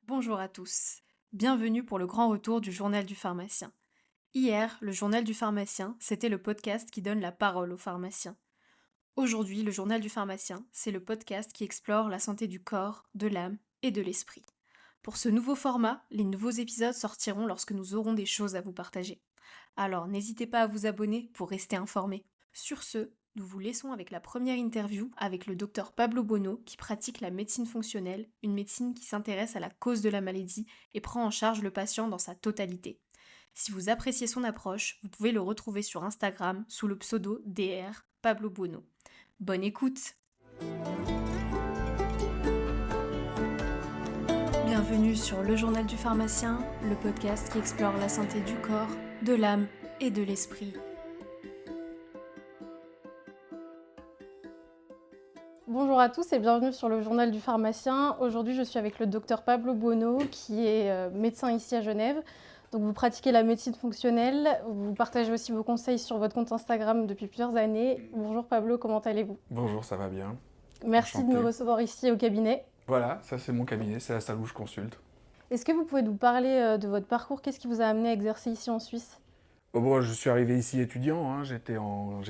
Bonjour à tous. Bienvenue pour le grand retour du Journal du pharmacien. Hier, le Journal du pharmacien, c'était le podcast qui donne la parole aux pharmaciens. Aujourd'hui, le Journal du pharmacien, c'est le podcast qui explore la santé du corps, de l'âme et de l'esprit. Pour ce nouveau format, les nouveaux épisodes sortiront lorsque nous aurons des choses à vous partager. Alors n'hésitez pas à vous abonner pour rester informé. Sur ce, nous vous laissons avec la première interview avec le docteur Pablo Bono qui pratique la médecine fonctionnelle, une médecine qui s'intéresse à la cause de la maladie et prend en charge le patient dans sa totalité. Si vous appréciez son approche, vous pouvez le retrouver sur Instagram sous le pseudo DR Pablo Bono. Bonne écoute! Bienvenue sur Le Journal du pharmacien, le podcast qui explore la santé du corps, de l'âme et de l'esprit. Bonjour à tous et bienvenue sur le Journal du pharmacien. Aujourd'hui, je suis avec le docteur Pablo Bono, qui est médecin ici à Genève. Donc, vous pratiquez la médecine fonctionnelle, vous partagez aussi vos conseils sur votre compte Instagram depuis plusieurs années. Bonjour Pablo, comment allez-vous? Bonjour, ça va bien. Merci de Enchanté. nous recevoir ici au cabinet. Voilà, ça c'est mon cabinet, c'est la salle où je consulte. Est-ce que vous pouvez nous parler de votre parcours? Qu'est-ce qui vous a amené à exercer ici en Suisse? Bon, je suis arrivé ici étudiant, hein, j'ai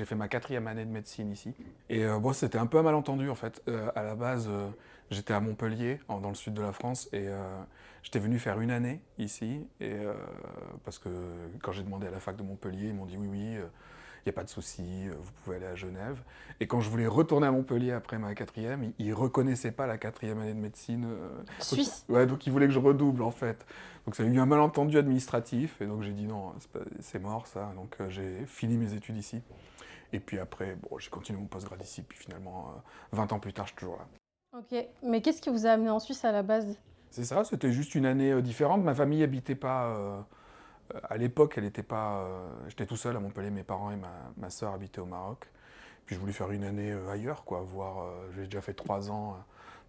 fait ma 4e année de médecine ici. Et bon, c'était un peu un malentendu en fait. À la base, j'étais à Montpellier, dans le sud de la France, et j'étais venu faire une année ici. Parce que quand j'ai demandé à la fac de Montpellier, ils m'ont dit oui, il n'y a pas de souci, vous pouvez aller à Genève. Et quand je voulais retourner à Montpellier après ma 4e, ils ne reconnaissaient pas la 4e année de médecine. Suisse. Donc ils voulaient que je redouble en fait. Donc ça a eu un malentendu administratif, et donc j'ai dit non, c'est mort ça. Donc j'ai fini mes études ici. Et puis après, bon, j'ai continué mon postgrad ici, puis finalement, 20 ans plus tard, je suis toujours là. Ok, mais qu'est-ce qui vous a amené en Suisse à la base? C'est ça, c'était juste une année différente. Ma famille habitait pas. À l'époque, elle était pas. J'étais tout seul à Montpellier, mes parents et ma sœur habitaient au Maroc. Puis je voulais faire une année ailleurs, quoi. Voir. J'ai déjà fait 3 ans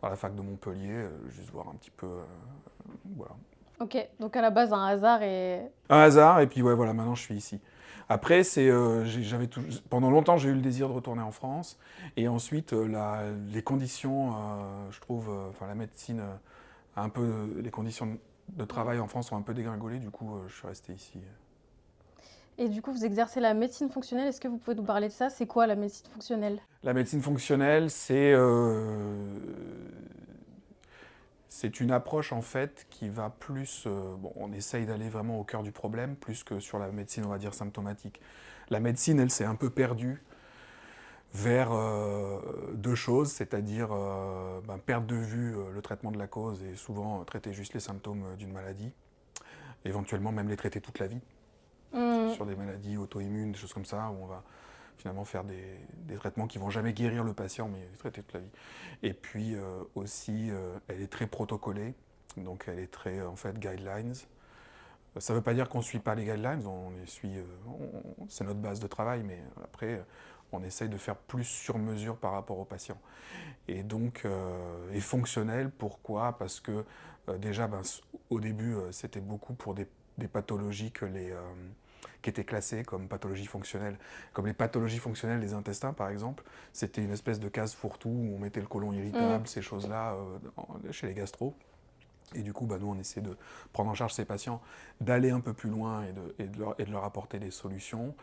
dans la fac de Montpellier, juste voir un petit peu. Voilà. Ok, donc à la base un hasard et... Un hasard, et puis ouais, voilà, maintenant je suis ici. Après, pendant longtemps, j'ai eu le désir de retourner en France, et ensuite, les conditions, je trouve, enfin la médecine, a un peu, les conditions de travail en France ont un peu dégringolé, du coup, je suis resté ici. Et du coup, vous exercez la médecine fonctionnelle. Est-ce que vous pouvez nous parler de ça? C'est quoi la médecine fonctionnelle? La médecine fonctionnelle, c'est une approche en fait qui va plus, bon, on essaye d'aller vraiment au cœur du problème, plus que sur la médecine, on va dire, symptomatique. La médecine, elle s'est un peu perdue vers deux choses, c'est-à-dire perdre de vue le traitement de la cause et souvent traiter juste les symptômes d'une maladie, éventuellement même les traiter toute la vie, Hmm. sur des maladies auto-immunes, des choses comme ça, où on va finalement faire des traitements qui vont jamais guérir le patient, mais les traiter toute la vie. Et puis aussi, elle est très protocolée, donc elle est très, en fait, guidelines. Ça ne veut pas dire qu'on ne suit pas les guidelines, on les suit, c'est notre base de travail, mais après, on essaye de faire plus sur mesure par rapport aux patients. Et donc, est fonctionnel, pourquoi? Parce que déjà, au début, c'était beaucoup pour des pathologies qui étaient classées comme pathologies fonctionnelles. Comme les pathologies fonctionnelles des intestins, par exemple, c'était une espèce de case fourre-tout où on mettait le côlon Hmm. irritable, ces choses-là, chez les gastro. Et du coup, nous, on essaie de prendre en charge ces patients, d'aller un peu plus loin et de leur apporter des solutions.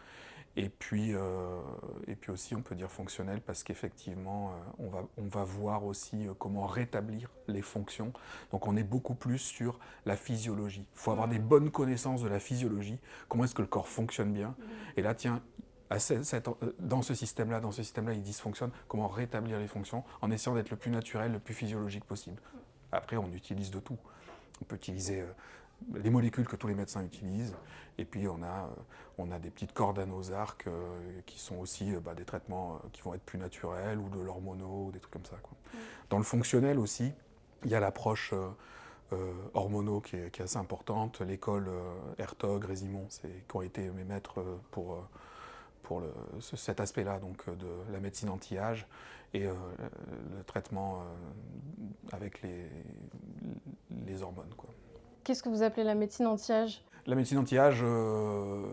Et puis aussi, on peut dire fonctionnel parce qu'effectivement, on va voir aussi comment rétablir les fonctions. Donc, on est beaucoup plus sur la physiologie. Il faut avoir des bonnes connaissances de la physiologie, comment est-ce que le corps fonctionne bien. Et là, tiens, dans ce système-là, il dysfonctionne, comment rétablir les fonctions en essayant d'être le plus naturel, le plus physiologique possible. Après, on utilise de tout. On peut utiliser les molécules que tous les médecins utilisent. Et puis on a des petites cordes à nos arcs qui sont aussi des traitements qui vont être plus naturels ou de l'hormonaux ou des trucs comme ça, quoi. Dans le fonctionnel aussi, il y a l'approche hormonaux qui est assez importante. L'école Hertog, Résimond, qui ont été mes maîtres cet aspect-là, donc de la médecine anti-âge et le traitement avec les hormones, quoi. Qu'est-ce que vous appelez la médecine anti-âge? La médecine anti-âge, on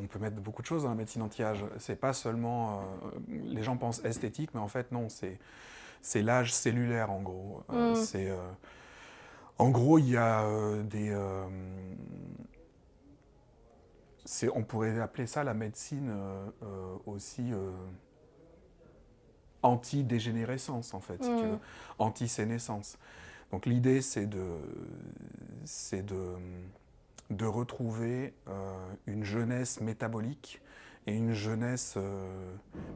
peut mettre beaucoup de choses dans la médecine anti-âge. C'est pas seulement. Les gens pensent esthétique, mais en fait, non, c'est l'âge cellulaire en gros. Hmm. En gros, il y a on pourrait appeler ça la médecine aussi anti-dégénérescence, en fait, si tu veux, anti-sénescence. Donc l'idée, c'est de retrouver une jeunesse métabolique et une jeunesse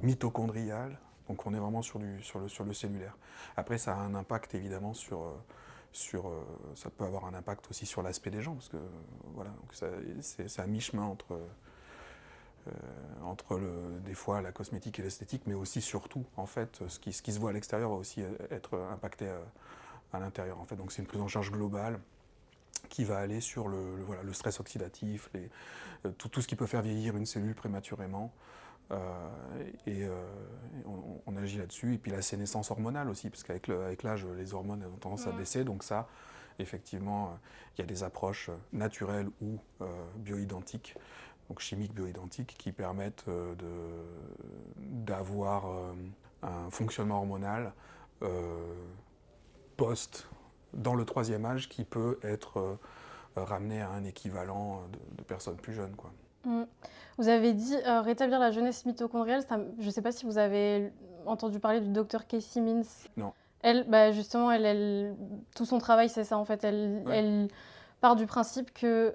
mitochondriale. Donc on est vraiment sur le cellulaire. Après, ça a un impact évidemment ça peut avoir un impact aussi sur l'aspect des gens, parce que voilà, c'est à mi-chemin entre des fois la cosmétique et l'esthétique, mais aussi surtout, en fait, ce qui se voit à l'extérieur va aussi être impacté à l'intérieur. En fait. Donc c'est une prise en charge globale qui va aller sur voilà, le stress oxydatif, tout ce qui peut faire vieillir une cellule prématurément. On agit là-dessus. Et puis la sénescence hormonale aussi, parce qu'avec l'âge, les hormones ont tendance à baisser. Donc ça, effectivement, il y a des approches naturelles ou bioidentiques, donc chimiques bioidentiques, qui permettent d'avoir un fonctionnement hormonal post dans le troisième âge qui peut être ramené à un équivalent de personnes plus jeunes, quoi. Vous avez dit rétablir la jeunesse mitochondriale. Je ne sais pas si vous avez entendu parler du docteur Casey Mintz. Non. Elle, justement, tout son travail, c'est ça en fait. Elle part du principe que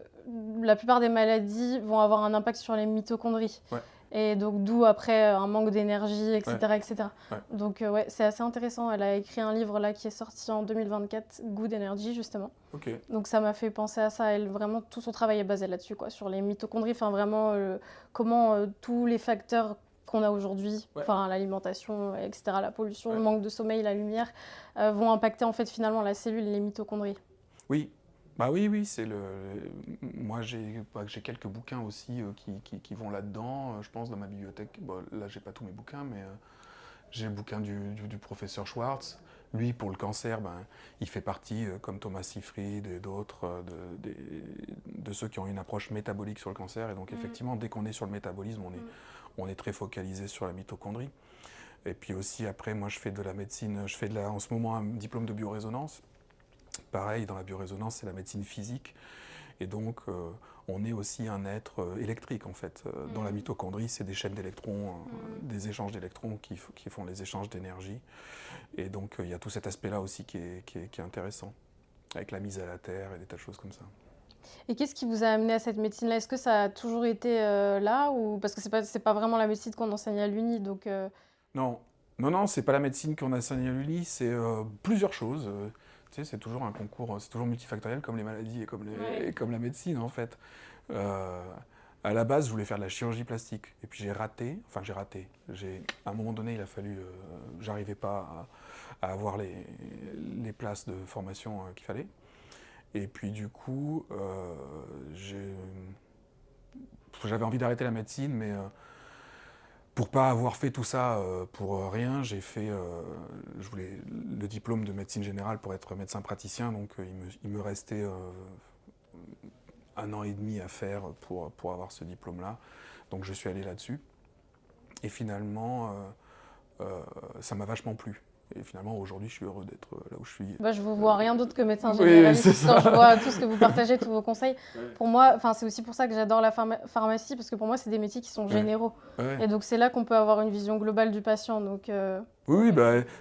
la plupart des maladies vont avoir un impact sur les mitochondries. Ouais. Et donc, d'où après un manque d'énergie, etc. Ouais. etc. Ouais. Donc, c'est assez intéressant. Elle a écrit un livre là qui est sorti en 2024, Good Energy, justement. Okay. Donc, ça m'a fait penser à ça. Elle, vraiment, tout son travail est basé là-dessus, quoi, sur les mitochondries. Enfin, vraiment, comment tous les facteurs qu'on a aujourd'hui, enfin l'alimentation, etc., la pollution, le manque de sommeil, la lumière, vont impacter en fait finalement la cellule, les mitochondries. Oui. Bah oui, c'est moi j'ai quelques bouquins aussi qui vont là-dedans, je pense dans ma bibliothèque. Bon, là j'ai pas tous mes bouquins, mais j'ai le bouquin du professeur Schwartz. Lui, pour le cancer, il fait partie, comme Thomas Seyfried et d'autres, de ceux qui ont une approche métabolique sur le cancer. Et donc effectivement, dès qu'on est sur le métabolisme, on est très focalisé sur la mitochondrie. Et puis aussi après, moi je fais de la médecine, en ce moment un diplôme de biorésonance. Pareil, dans la biorésonance, c'est la médecine physique. Et donc, on est aussi un être électrique, en fait. Dans la mitochondrie, c'est des chaînes d'électrons, des échanges d'électrons qui font les échanges d'énergie. Et donc, il y a tout cet aspect-là aussi qui est intéressant, avec la mise à la terre et des tas de choses comme ça. Et qu'est-ce qui vous a amené à cette médecine-là? Est-ce que ça a toujours été là ou... Parce que c'est pas vraiment la médecine qu'on enseigne à l'Uni, donc... Non, c'est pas la médecine qu'on enseigne à l'Uni, c'est plusieurs choses. Tu sais, c'est toujours un concours, c'est toujours multifactoriel comme les maladies et comme la médecine en fait. À la base, je voulais faire de la chirurgie plastique et puis j'ai raté. À un moment donné, il a fallu, j'arrivais pas à avoir les places de formation qu'il fallait. Et puis du coup, j'avais envie d'arrêter la médecine, mais pour pas avoir fait tout ça pour rien, j'ai fait, je voulais le diplôme de médecine générale pour être médecin praticien, donc il me restait 1 an et demi à faire pour avoir ce diplôme-là. Donc je suis allé là-dessus. Et finalement, ça m'a vachement plu. Et finalement, aujourd'hui, je suis heureux d'être là où je suis. Je vous vois rien d'autre que médecin généraliste. Oui, quand je vois tout ce que vous partagez, tous vos conseils. Pour moi, c'est aussi pour ça que j'adore la pharmacie, parce que pour moi, c'est des métiers qui sont généraux. Et donc, c'est là qu'on peut avoir une vision globale du patient. Donc, Oui,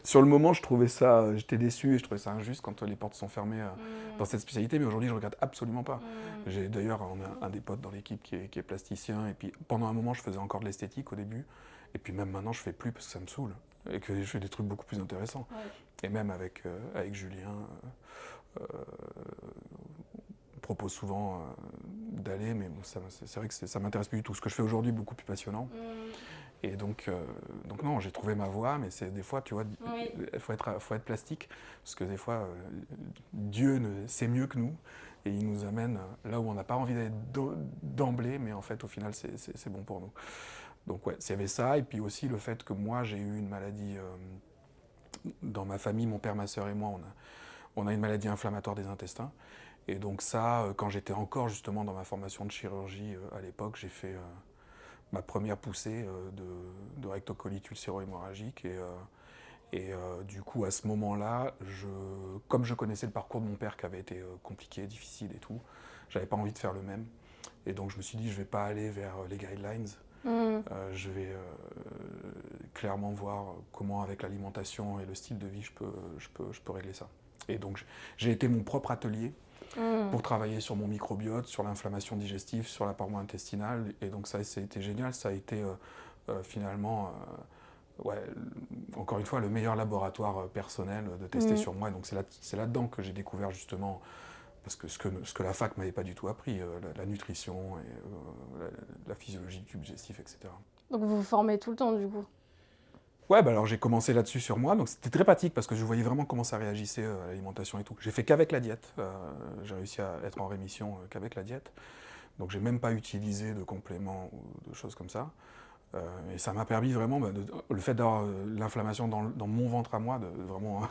sur le moment, je trouvais ça, j'étais déçu et je trouvais ça injuste quand les portes sont fermées dans cette spécialité. Mais aujourd'hui, je ne regrette absolument pas. J'ai d'ailleurs un des potes dans l'équipe qui est plasticien. Et puis, pendant un moment, je faisais encore de l'esthétique au début. Et puis, même maintenant, je ne fais plus parce que ça me saoule. Et que je fais des trucs beaucoup plus intéressants. Et même avec Julien, on propose souvent d'aller, mais bon, c'est vrai que ça m'intéresse plus du tout. Ce que je fais aujourd'hui est beaucoup plus passionnant. Et donc non, j'ai trouvé ma voie, mais c'est des fois, tu vois, il faut être plastique, parce que des fois, Dieu sait mieux que nous, et il nous amène là où on n'a pas envie d'aller d'emblée, mais en fait, au final, c'est bon pour nous. Donc ouais, il y avait ça, et puis aussi le fait que moi, j'ai eu une maladie dans ma famille, mon père, ma sœur et moi, on a une maladie inflammatoire des intestins. Et donc ça, quand j'étais encore justement dans ma formation de chirurgie à l'époque, j'ai fait ma première poussée de rectocolite ulcéro-hémorragique. Et du coup, à ce moment-là, comme je connaissais le parcours de mon père qui avait été compliqué, difficile et tout, j'avais pas envie de faire le même. Et donc je me suis dit, je vais pas aller vers les guidelines. Je vais clairement voir comment, avec l'alimentation et le style de vie, je peux régler ça. Et donc j'ai été mon propre atelier pour travailler sur mon microbiote, sur l'inflammation digestive, sur la paroi intestinale. Et donc ça a été génial. Ça a été finalement, ouais, encore une fois, le meilleur laboratoire personnel de tester sur moi. Et donc c'est là-dedans que j'ai découvert justement, parce que ce que la fac m'avait pas du tout appris, la nutrition et la physiologie du tube digestif, etc. Donc vous vous formez tout le temps du coup? Ouais, bah alors j'ai commencé là-dessus sur moi, donc c'était très pratique parce que je voyais vraiment comment ça réagissait à l'alimentation et tout. J'ai fait qu'avec la diète, j'ai réussi à être en rémission qu'avec la diète, donc j'ai même pas utilisé de compléments ou de choses comme ça. Et ça m'a permis vraiment, le fait d'avoir l'inflammation dans mon ventre à moi, de vraiment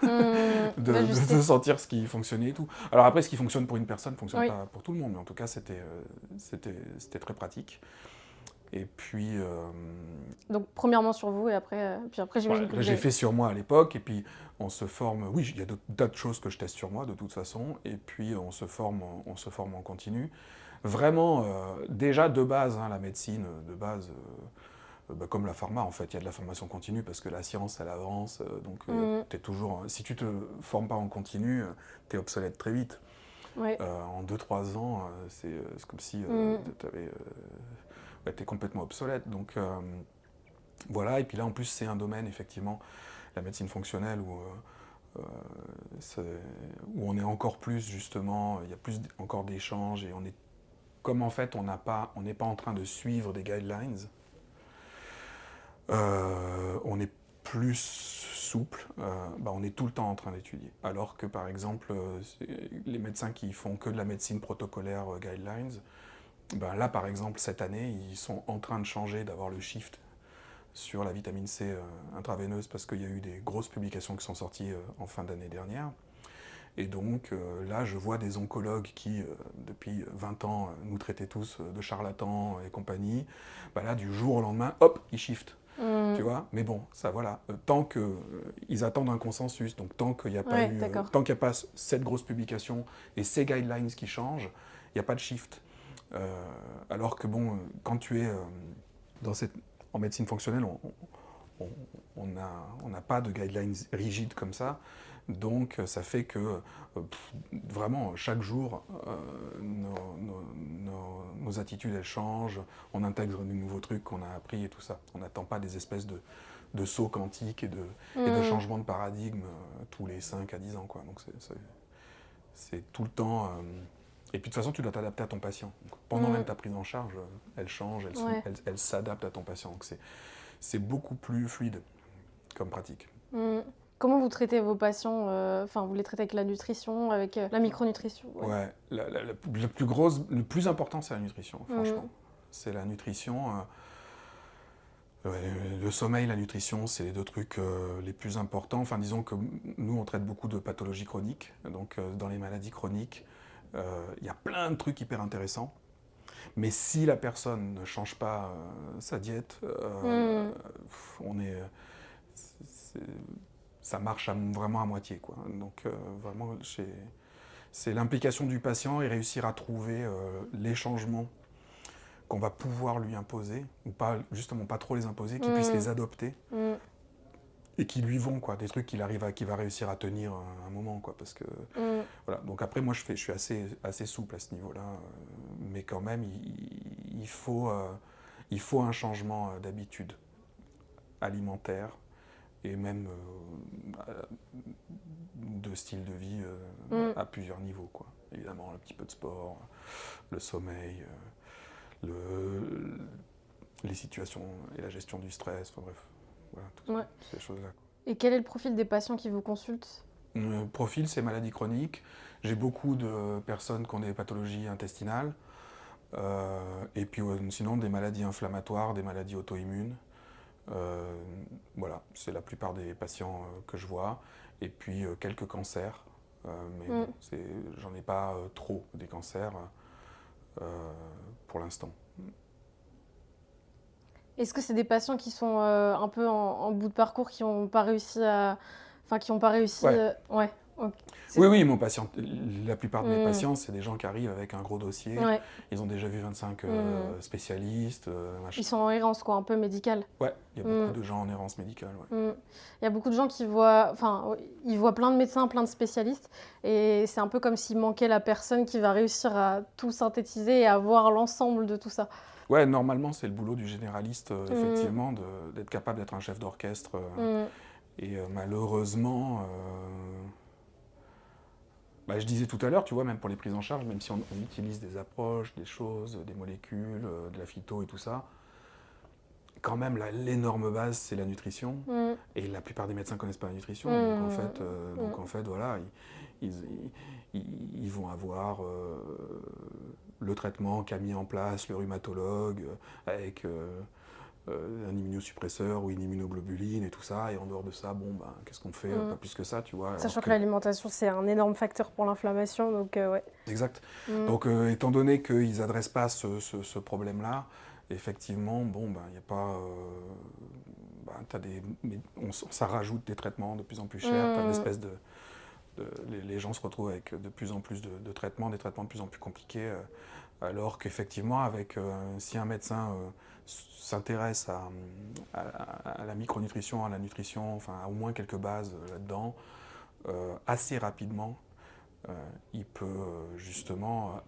de sentir ce qui fonctionnait et tout. Alors après, ce qui fonctionne pour une personne ne fonctionne pas pour tout le monde, mais en tout cas c'était très pratique. Et puis. Donc, premièrement sur vous, et après, j'imagine que j'ai fait sur moi à l'époque, et puis on se forme. Oui, il y a d'autres choses que je teste sur moi de toute façon, et puis on se forme en continu. Vraiment, déjà de base, hein, la médecine de base, comme la pharma, en fait, il y a de la formation continue parce que la science, elle avance, donc t'es toujours. Si tu te formes pas en continu, t'es obsolète très vite. Ouais. En 2-3 ans, c'est comme si t'es complètement obsolète. Donc voilà, et puis là en plus c'est un domaine effectivement, la médecine fonctionnelle où on est encore plus justement, il y a plus encore d'échanges et on est comme en fait on n'est pas en train de suivre des guidelines, on est plus souple, on est tout le temps en train d'étudier. Alors que par exemple les médecins qui font que de la médecine protocolaire guidelines, là par exemple cette année ils sont en train de changer, d'avoir le shift sur la vitamine C intraveineuse parce qu'il y a eu des grosses publications qui sont sorties en fin d'année dernière. Et donc là, je vois des oncologues qui, depuis 20 ans, nous traitaient tous de charlatans et compagnie. Là, du jour au lendemain, hop, ils shiftent. Tu vois. Mais bon, ça voilà. Tant qu'ils attendent un consensus, donc tant qu'il n'y a pas tant qu'il n'y a pas cette grosse publication et ces guidelines qui changent, il n'y a pas de shift. Alors que bon, quand tu es en médecine fonctionnelle, on n'a pas de guidelines rigides comme ça. Donc ça fait que vraiment chaque jour nos attitudes elles changent, on intègre de nouveaux trucs qu'on a appris et tout ça. On n'attend pas des espèces de sauts quantiques et de changements de paradigme tous les 5 à 10 ans, quoi. Donc c'est tout le temps. Et puis de toute façon, tu dois t'adapter à ton patient. Donc, pendant même ta prise en charge, elle change, elle s'adapte à ton patient. Donc c'est beaucoup plus fluide comme pratique. Comment vous traitez vos patients? Vous les traitez avec la nutrition, avec la micronutrition? Ouais, le plus important, c'est la nutrition, franchement. C'est la nutrition. Le sommeil, la nutrition, c'est les deux trucs les plus importants. Enfin, disons que nous, on traite beaucoup de pathologies chroniques. Donc, dans les maladies chroniques, il y a plein de trucs hyper intéressants. Mais si la personne ne change pas sa diète, ça marche vraiment à moitié, quoi. Donc vraiment, c'est l'implication du patient et réussir à trouver les changements qu'on va pouvoir lui imposer, ou pas, justement pas trop les imposer, qu'il puisse les adopter et qui lui vont, quoi, des trucs qu'il va réussir à tenir un moment, quoi, parce que voilà. Donc après, moi, je suis assez souple à ce niveau-là, mais quand même, il faut un changement d'habitude alimentaire et même de style de vie à plusieurs niveaux, quoi. Évidemment, un petit peu de sport, le sommeil, les situations et la gestion du stress, enfin bref, voilà, toutes ces choses-là. Et quel est le profil des patients qui vous consultent? Le profil, c'est maladies chroniques. J'ai beaucoup de personnes qui ont des pathologies intestinales, et puis sinon des maladies inflammatoires, des maladies auto-immunes. Voilà, c'est la plupart des patients que je vois. Et puis quelques cancers, mais bon, j'en ai pas trop des cancers pour l'instant. Est-ce que c'est des patients qui sont un peu en bout de parcours, qui n'ont pas réussi à... Enfin, qui n'ont pas réussi... Ouais. Ouais, ok. Oui, oui, la plupart de mes Hmm. patients, c'est des gens qui arrivent avec un gros dossier. Ouais. Ils ont déjà vu 25 Hmm. spécialistes, machin. Ils sont en errance, quoi, un peu médicale. Ouais, il y a beaucoup de gens en errance médicale. Ouais. Il y a beaucoup de gens qui voient, enfin, ils voient plein de médecins, plein de spécialistes, et c'est un peu comme s'il manquait la personne qui va réussir à tout synthétiser et à voir l'ensemble de tout ça. Ouais, normalement, c'est le boulot du généraliste, Mm, effectivement, d'être capable d'être un chef d'orchestre. mm, Et malheureusement, bah, je disais tout à l'heure, tu vois, même pour les prises en charge, même si on utilise des approches, des choses, des molécules, de la phyto et tout ça, quand même, l'énorme base, c'est la nutrition. mm, Et la plupart des médecins ne connaissent pas la nutrition. mm, Donc en fait voilà, ils, ils vont avoir le traitement qu'a mis en place le rhumatologue avec un immunosuppresseur ou une immunoglobuline et tout ça. Et en dehors de ça, bon, ben, qu'est-ce qu'on fait? mm. Pas plus que ça, tu vois. Sachant que l'alimentation, c'est un énorme facteur pour l'inflammation, donc ouais. Exact. Mm, Donc étant donné qu'ils n'adressent pas ce problème-là, effectivement, bon, ben, il n'y a pas... ben, ça rajoute des traitements de plus en plus chers. Tu as une mm, espèce les gens se retrouvent avec de plus en plus de traitements, des traitements de plus en plus compliqués, alors qu'effectivement, si un médecin s'intéresse à la micronutrition, à la nutrition, enfin à au moins quelques bases là-dedans, assez rapidement, il peut justement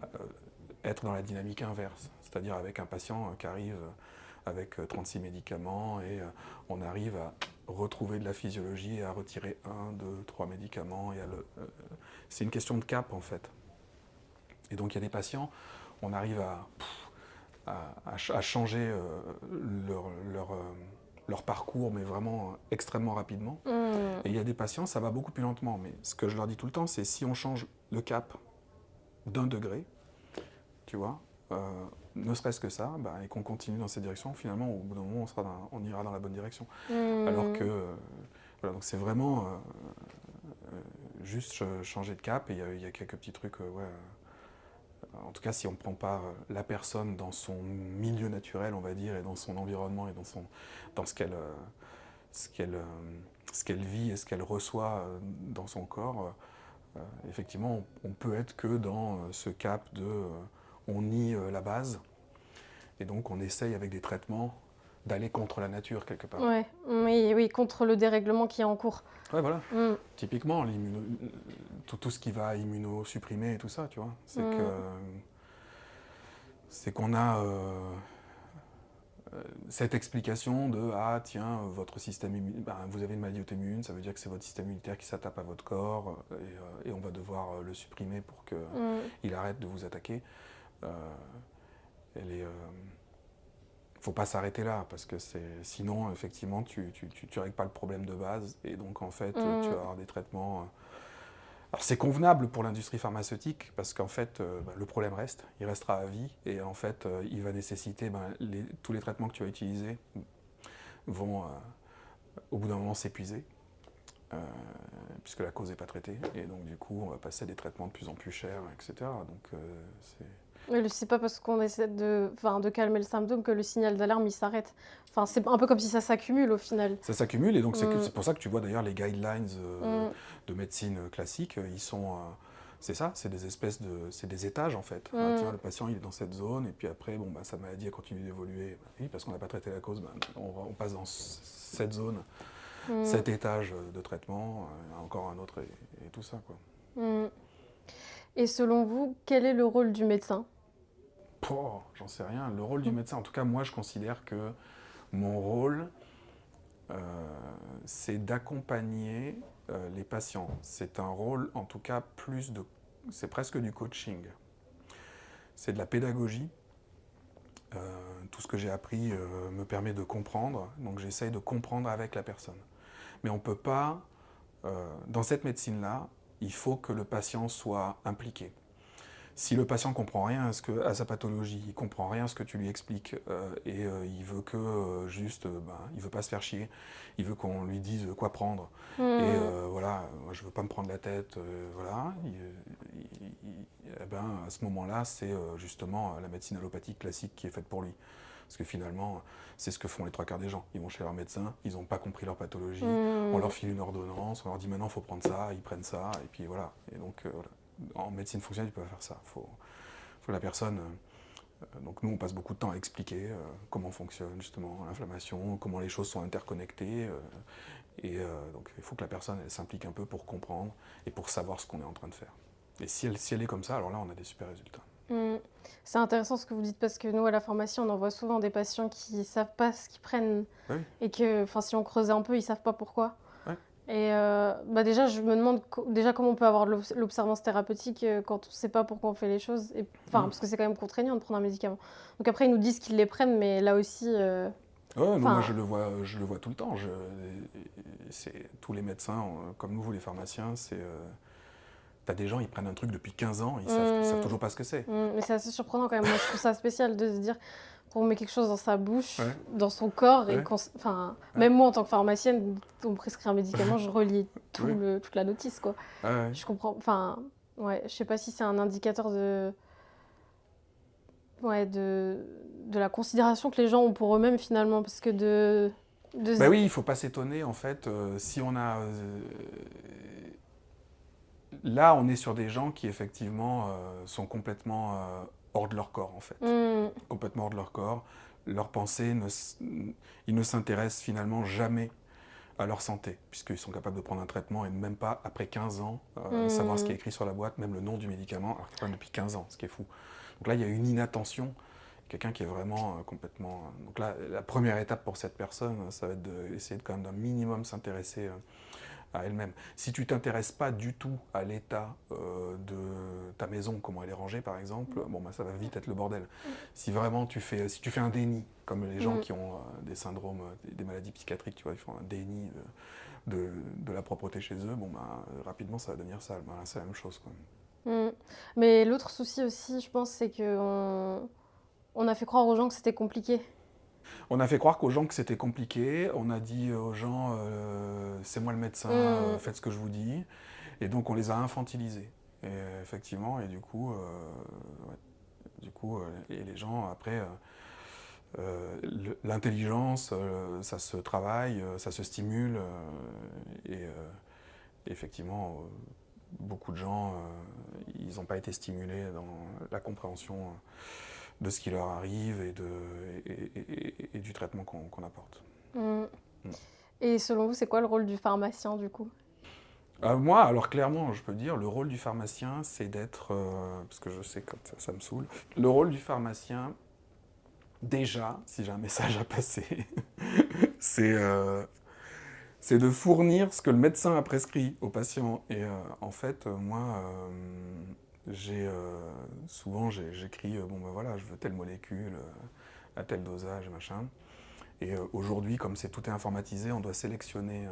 être dans la dynamique inverse, c'est-à-dire avec un patient qui arrive avec 36 médicaments et on arrive à retrouver de la physiologie et à retirer 1, 2, 3 médicaments. C'est une question de cap en fait. Et donc il y a des patients, on arrive à changer leur parcours, mais vraiment extrêmement rapidement. mm. Et il y a des patients, ça va beaucoup plus lentement. Mais ce que je leur dis tout le temps, c'est si on change le cap d'1 degré, tu vois, ne serait-ce que ça, bah, et qu'on continue dans cette direction, finalement, au bout d'un moment, on ira dans la bonne direction. Alors que, voilà, donc c'est vraiment juste changer de cap, et il y a quelques petits trucs, ouais. En tout cas, si on ne prend pas la personne dans son milieu naturel, on va dire, et dans son environnement, et dans ce qu'elle vit et ce qu'elle reçoit dans son corps, effectivement, on peut être que dans ce cap de on nie la base, et donc on essaye avec des traitements d'aller contre la nature quelque part. Ouais, oui, oui, contre le dérèglement qui est en cours. Ouais, voilà. Mm, Typiquement, tout ce qui va immunosupprimer et tout ça, tu vois, mm, c'est qu'on a cette explication de ah tiens votre système vous avez une maladie auto-immune, ça veut dire que c'est votre système immunitaire qui s'attaque à votre corps et on va devoir le supprimer pour qu'il arrête de vous attaquer. Euh, faut pas s'arrêter là parce que sinon effectivement tu règles pas le problème de base et donc en fait tu vas avoir des traitements. Alors c'est convenable pour l'industrie pharmaceutique parce qu'en fait le problème reste, il restera à vie et en fait il va nécessiter tous les traitements que tu vas utiliser vont au bout d'un moment s'épuiser puisque la cause n'est pas traitée et donc du coup on va passer à des traitements de plus en plus chers, etc. Donc c'est... Mais c'est pas parce qu'on essaie de calmer le symptôme que le signal d'alarme il s'arrête. Enfin, c'est un peu comme si ça s'accumule au final. Ça s'accumule et donc Mm, c'est pour ça que tu vois d'ailleurs les guidelines mm, de médecine classique, ils sont... c'est ça, c'est c'est des étages en fait. Ah, mm, tiens, le patient il est dans cette zone et puis après bon, sa maladie elle continue d'évoluer. Bah, oui, parce qu'on n'a pas traité la cause, on passe dans cette zone, mm, cet étage de traitement, encore un autre et tout ça quoi. mm. Et selon vous, quel est le rôle du médecin? J'en sais rien. Le rôle du médecin, en tout cas moi je considère que mon rôle euh, c'est d'accompagner les patients. C'est un rôle, en tout cas, c'est presque du coaching. C'est de la pédagogie. Tout ce que j'ai appris me permet de comprendre, donc j'essaye de comprendre avec la personne. Mais on ne peut pas, dans cette médecine-là, il faut que le patient soit impliqué. Si le patient ne comprend rien à sa pathologie, il ne comprend rien à ce que tu lui expliques il veut que il veut pas se faire chier, il veut qu'on lui dise quoi prendre. Et Mm, voilà, moi, je ne veux pas me prendre la tête, voilà. À ce moment-là, c'est justement la médecine allopathique classique qui est faite pour lui. Parce que finalement, c'est ce que font les 3 quarts des gens. Ils vont chez leur médecin, ils n'ont pas compris leur pathologie, on leur file une ordonnance, on leur dit maintenant il faut prendre ça, ils prennent ça, et puis voilà. Et donc, voilà. En médecine fonctionnelle, tu peux pas faire ça. Faut que la personne... donc nous, on passe beaucoup de temps à expliquer comment fonctionne justement l'inflammation, comment les choses sont interconnectées. Donc il faut que la personne elle, s'implique un peu pour comprendre et pour savoir ce qu'on est en train de faire. Et si elle est comme ça, alors là, on a des super résultats. C'est intéressant ce que vous dites parce que nous, à la pharmacie, on envoie souvent des patients qui savent pas ce qu'ils prennent et que, si on creuse un peu, ils savent pas pourquoi. Ouais. Et déjà, je me demande déjà comment on peut avoir de l'observance thérapeutique quand on sait pas pourquoi on fait les choses. Parce que c'est quand même contraignant de prendre un médicament. Donc après, ils nous disent qu'ils les prennent, mais là aussi... moi je le vois tout le temps. Tous les médecins, comme nous, les pharmaciens, t'as des gens, ils prennent un truc depuis 15 ans, ils savent toujours pas ce que c'est. Mais c'est assez surprenant quand même. Moi, je trouve ça spécial de se dire qu'on met quelque chose dans sa bouche, dans son corps, et même moi, en tant que pharmacienne, on me prescrit un médicament, je relis toute la notice, quoi. Je comprends. Je sais pas si c'est un indicateur de la considération que les gens ont pour eux-mêmes finalement, parce que oui, il faut pas s'étonner en fait. Si on a là, on est sur des gens qui effectivement sont complètement hors de leur corps en fait, complètement hors de leur corps. Leurs pensées, ils ne s'intéressent finalement jamais à leur santé, puisqu'ils sont capables de prendre un traitement et même pas après 15 ans savoir ce qui est écrit sur la boîte, même le nom du médicament, alors qu'ils prennent depuis 15 ans, ce qui est fou. Donc là, il y a une inattention, quelqu'un qui est vraiment complètement... Donc là, la première étape pour cette personne, ça va être d'essayer quand même d'un minimum s'intéresser à elle-même. Si tu t'intéresses pas du tout à l'état de ta maison, comment elle est rangée par exemple, ça va vite être le bordel. Si vraiment si tu fais un déni, comme les gens qui ont des syndromes, des maladies psychiatriques, tu vois, ils font un déni de la propreté chez eux, rapidement ça va devenir sale. C'est la même chose, quoi. Mais l'autre souci aussi, je pense, c'est qu'on a fait croire aux gens que c'était compliqué. On a fait croire aux gens que c'était compliqué, on a dit aux gens c'est moi le médecin, faites ce que je vous dis, et donc on les a infantilisés. Et effectivement, et du coup, et les gens après, l'intelligence, ça se travaille, ça se stimule, et effectivement, beaucoup de gens, ils n'ont pas été stimulés dans la compréhension de ce qui leur arrive et du traitement qu'on apporte. Et selon vous, c'est quoi le rôle du pharmacien du coup ? Moi, alors clairement, je peux dire, le rôle du pharmacien, c'est d'être, parce que je sais que ça me saoule, le rôle du pharmacien, déjà, si j'ai un message à passer, c'est de fournir ce que le médecin a prescrit au patient. Et en fait, moi, souvent j'écris, je veux telle molécule, à tel dosage, machin. Et aujourd'hui, comme tout est informatisé, on doit sélectionner.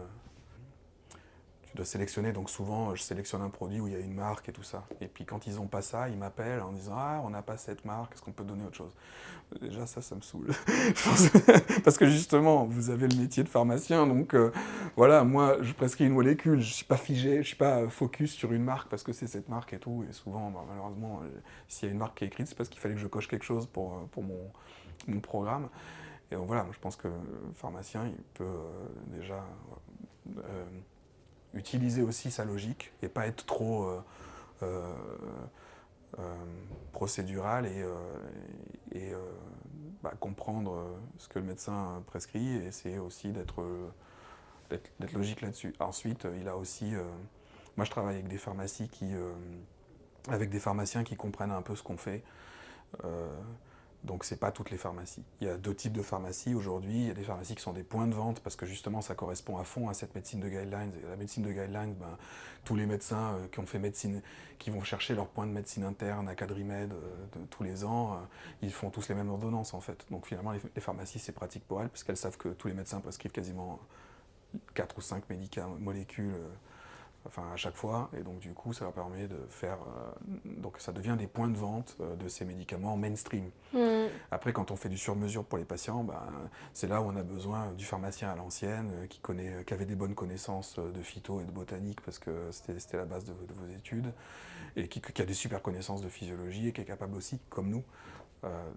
Tu dois sélectionner, donc souvent je sélectionne un produit où il y a une marque et tout ça. Et puis quand ils n'ont pas ça, ils m'appellent en disant « Ah, on n'a pas cette marque, est-ce qu'on peut donner autre chose ?» Déjà ça me saoule. Parce que justement, vous avez le métier de pharmacien, donc moi je prescris une molécule, je ne suis pas figé, je ne suis pas focus sur une marque parce que c'est cette marque et tout. Et souvent, malheureusement, s'il y a une marque qui est écrite, c'est parce qu'il fallait que je coche quelque chose pour mon programme. Et donc voilà, je pense que le pharmacien, il peut déjà... utiliser aussi sa logique et pas être trop procédural et comprendre ce que le médecin prescrit et essayer aussi d'être logique là-dessus. Ensuite, il a aussi... moi, je travaille avec des pharmacies avec des pharmaciens qui comprennent un peu ce qu'on fait. Donc c'est pas toutes les pharmacies. Il y a 2 types de pharmacies aujourd'hui. Il y a des pharmacies qui sont des points de vente parce que justement ça correspond à fond à cette médecine de guidelines. Et la médecine de guidelines, tous les médecins qui ont fait médecine, qui vont chercher leur point de médecine interne à Quadrimed tous les ans, ils font tous les mêmes ordonnances en fait. Donc finalement les pharmacies c'est pratique pour elles parce qu'elles savent que tous les médecins prescrivent quasiment 4 ou 5 molécules enfin à chaque fois, et donc du coup ça leur permet de faire, donc ça devient des points de vente de ces médicaments mainstream. Après, quand on fait du sur-mesure pour les patients, c'est là où on a besoin du pharmacien à l'ancienne, qui avait des bonnes connaissances de phyto et de botanique, parce que c'était la base de vos études, et qui a des super connaissances de physiologie, et qui est capable aussi, comme nous,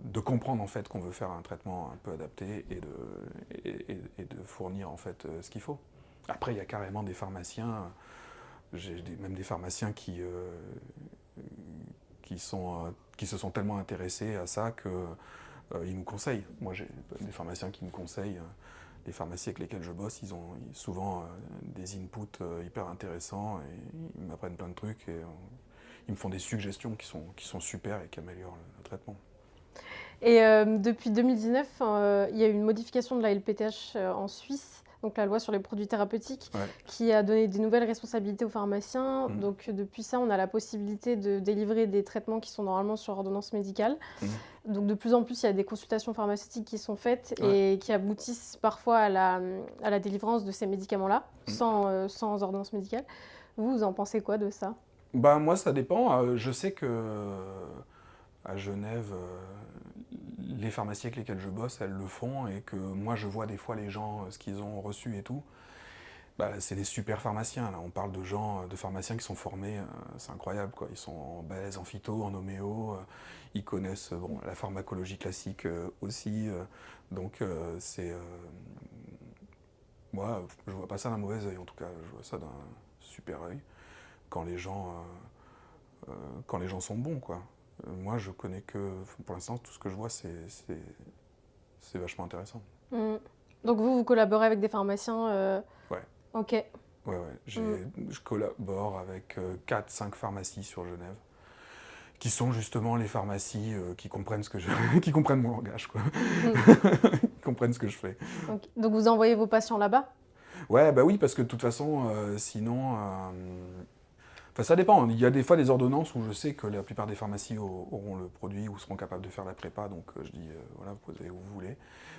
de comprendre en fait qu'on veut faire un traitement un peu adapté et de fournir en fait ce qu'il faut. Après, il y a carrément des pharmaciens, même des pharmaciens qui se sont tellement intéressés à ça qu'ils nous conseillent. Moi, j'ai des pharmaciens qui me conseillent. Les pharmacies avec lesquels je bosse, ils ont souvent des inputs hyper intéressants et ils m'apprennent plein de trucs et ils me font des suggestions qui sont super et qui améliorent le traitement. Et depuis 2019, il y a eu une modification de la LPTH en Suisse, donc la loi sur les produits thérapeutiques, qui a donné des nouvelles responsabilités aux pharmaciens. Donc depuis ça, on a la possibilité de délivrer des traitements qui sont normalement sur ordonnance médicale. Donc de plus en plus, il y a des consultations pharmaceutiques qui sont faites et qui aboutissent parfois à la délivrance de ces médicaments-là, sans ordonnance médicale. Vous en pensez quoi de ça ? Moi, ça dépend. Je sais que à Genève, les pharmacies avec lesquelles je bosse, elles le font et que moi, je vois des fois les gens, ce qu'ils ont reçu et tout. C'est des super pharmaciens. Là. On parle de gens, de pharmaciens qui sont formés, c'est incroyable, quoi. Ils sont balèzes en phyto, en homéo, ils connaissent la pharmacologie classique aussi. Donc moi, je vois pas ça d'un mauvais œil, en tout cas, je vois ça d'un super œil quand les gens sont bons, quoi. Moi, je connais que, pour l'instant, tout ce que je vois, c'est vachement intéressant. Donc vous collaborez avec des pharmaciens Ouais. Ok. Ouais. Je collabore avec 4-5 pharmacies sur Genève, qui sont justement les pharmacies qui comprennent qui comprennent mon langage, quoi. Qui comprennent ce que je fais. Okay. Donc vous envoyez vos patients là-bas ? Ouais, oui, parce que de toute façon, sinon... ça dépend. Il y a des fois des ordonnances où je sais que la plupart des pharmacies auront le produit ou seront capables de faire la prépa, donc je dis, voilà, vous posez où vous voulez.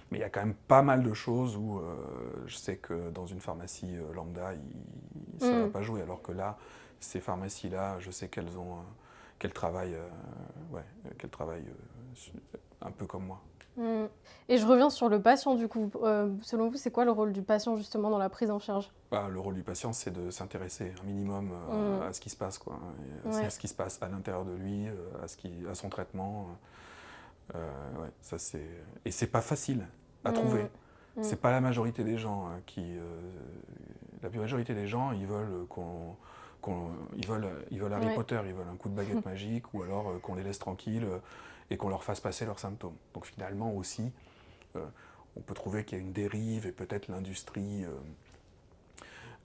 Mais il y a quand même pas mal de choses où je sais que dans une pharmacie lambda, ça ne va pas jouer, alors que là, ces pharmacies-là, je sais qu'elles travaillent un peu comme moi. Et je reviens sur le patient, du coup. Selon vous, c'est quoi le rôle du patient, justement, dans la prise en charge ? Le rôle du patient, c'est de s'intéresser un minimum à ce qui se passe, quoi. À ce qui se passe à l'intérieur de lui, à son traitement. Ça c'est... Et c'est pas facile à trouver. C'est pas la majorité des gens la majorité des gens, ils veulent ils veulent Harry Potter, ils veulent un coup de baguette magique, ou alors qu'on les laisse tranquilles et qu'on leur fasse passer leurs symptômes. Donc finalement aussi, on peut trouver qu'il y a une dérive et peut-être l'industrie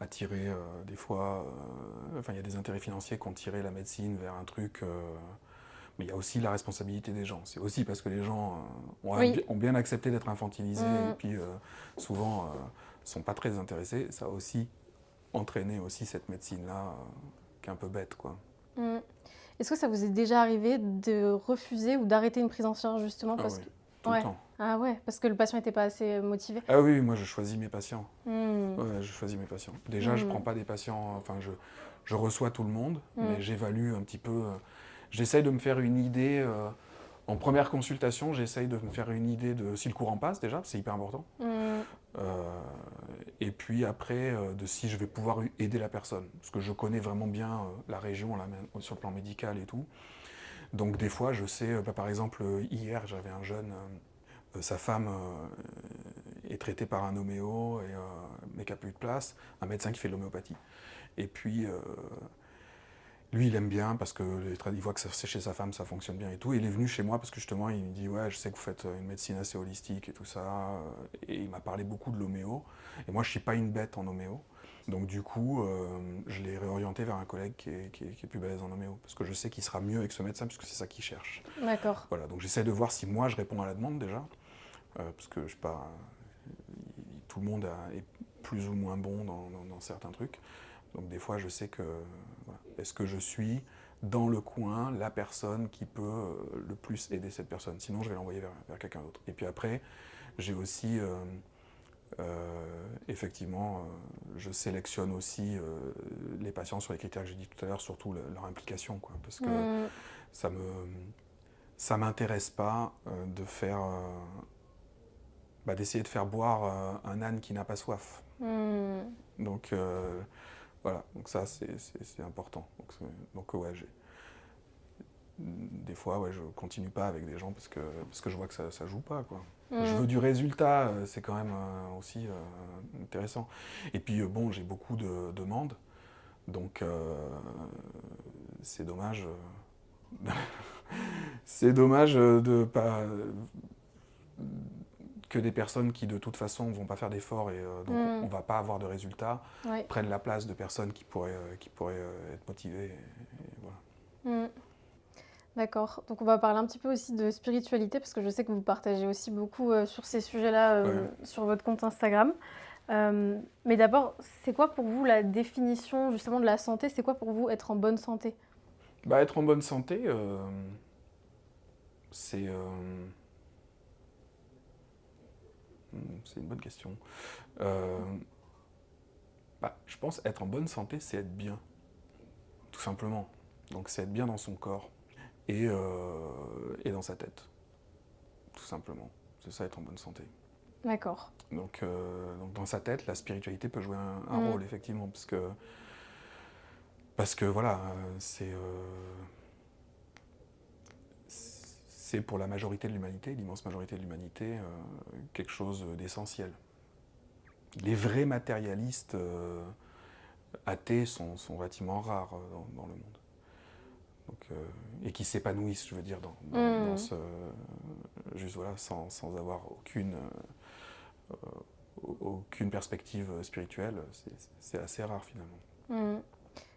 a tiré des fois... il y a des intérêts financiers qui ont tiré la médecine vers un truc... mais il y a aussi la responsabilité des gens. C'est aussi parce que les gens ont bien accepté d'être infantilisés et puis souvent ne sont pas très intéressés. Ça a aussi entraîné aussi cette médecine-là qui est un peu bête, quoi. Est-ce que ça vous est déjà arrivé de refuser ou d'arrêter une prise en charge, justement parce que... Tout le temps. Ah ouais, parce que le patient n'était pas assez motivé. Ah oui, moi je choisis mes patients. Ouais, je choisis mes patients. Déjà, je prends pas des patients... Enfin, je reçois tout le monde, mais j'évalue un petit peu... J'essaye de me faire une idée... en première consultation, j'essaye de me faire une idée de si le courant passe, déjà, c'est hyper important. Et puis après, de si je vais pouvoir aider la personne. Parce que je connais vraiment bien la région, là, sur le plan médical et tout. Donc des fois, je sais... par exemple, hier, j'avais un jeune... sa femme est traitée par un homéo, mais qui n'a plus de place, un médecin qui fait de l'homéopathie. Et puis, lui, il aime bien parce qu'il voit que chez sa femme, ça fonctionne bien et tout. Et il est venu chez moi parce que justement, il me dit « Ouais, je sais que vous faites une médecine assez holistique et tout ça. » Et il m'a parlé beaucoup de l'homéo. Et moi, je ne suis pas une bête en homéo. Donc du coup, je l'ai réorienté vers un collègue qui est plus balèze en homéo. Parce que je sais qu'il sera mieux avec ce médecin puisque c'est ça qu'il cherche. D'accord. Voilà, donc j'essaie de voir si moi, je réponds à la demande déjà. Parce que je sais pas, tout le monde est plus ou moins bon dans certains trucs. Donc des fois, je sais que est-ce que je suis dans le coin la personne qui peut le plus aider cette personne. Sinon, je vais l'envoyer vers quelqu'un d'autre. Et puis après, j'ai aussi Effectivement, je sélectionne aussi les patients sur les critères que j'ai dit tout à l'heure, surtout leur implication, quoi, parce que ça m'intéresse pas de faire d'essayer de faire boire un âne qui n'a pas soif. Donc voilà, donc ça c'est important. Donc ouais, des fois ouais, je continue pas avec des gens parce que je vois que ça joue pas, quoi. Je veux du résultat, c'est quand même aussi intéressant. Et puis bon, j'ai beaucoup de demandes, donc c'est dommage. C'est dommage de pas que des personnes qui de toute façon vont pas faire d'efforts et donc on va pas avoir de résultats prennent la place de personnes qui pourraient être motivées. Et voilà. D'accord. Donc on va parler un petit peu aussi de spiritualité parce que je sais que vous partagez aussi beaucoup sur ces sujets-là sur votre compte Instagram. Mais d'abord, c'est quoi pour vous la définition justement de la santé? C'est quoi pour vous être en bonne santé? Être en bonne santé, c'est une bonne question. Je pense être en bonne santé, c'est être bien, tout simplement. Donc c'est être bien dans son corps et dans sa tête, tout simplement. C'est ça, être en bonne santé. D'accord. Donc dans sa tête, la spiritualité peut jouer un rôle, effectivement, parce que voilà, c'est pour la majorité de l'humanité, l'immense majorité de l'humanité, quelque chose d'essentiel. Les vrais matérialistes athées sont relativement rares dans le monde. Donc, et qui s'épanouissent, je veux dire, dans ce... Juste voilà, sans avoir aucune perspective spirituelle, c'est assez rare finalement.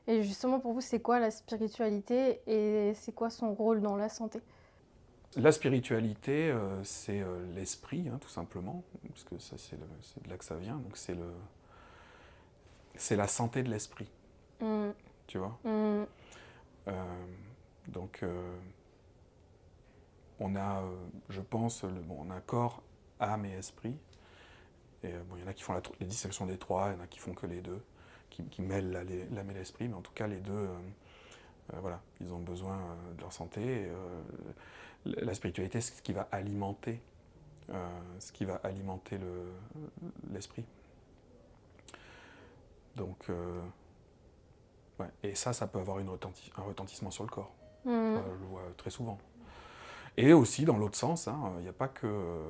Et justement, pour vous, c'est quoi la spiritualité et c'est quoi son rôle dans la santé? La spiritualité, c'est l'esprit, tout simplement, parce que ça, c'est de là que ça vient. Donc c'est la santé de l'esprit, tu vois. Donc on a, je pense, on a corps, âme et esprit. Et il y en a qui font les distinctions des trois, il y en a qui font que les deux, qui mêlent l'âme et l'esprit, mais en tout cas les deux, voilà, ils ont besoin de leur santé. Et, la spiritualité, c'est ce qui va alimenter l'esprit. Donc, ouais. Et ça peut avoir un retentissement sur le corps. Je le vois très souvent. Et aussi dans l'autre sens, il n'y a pas que...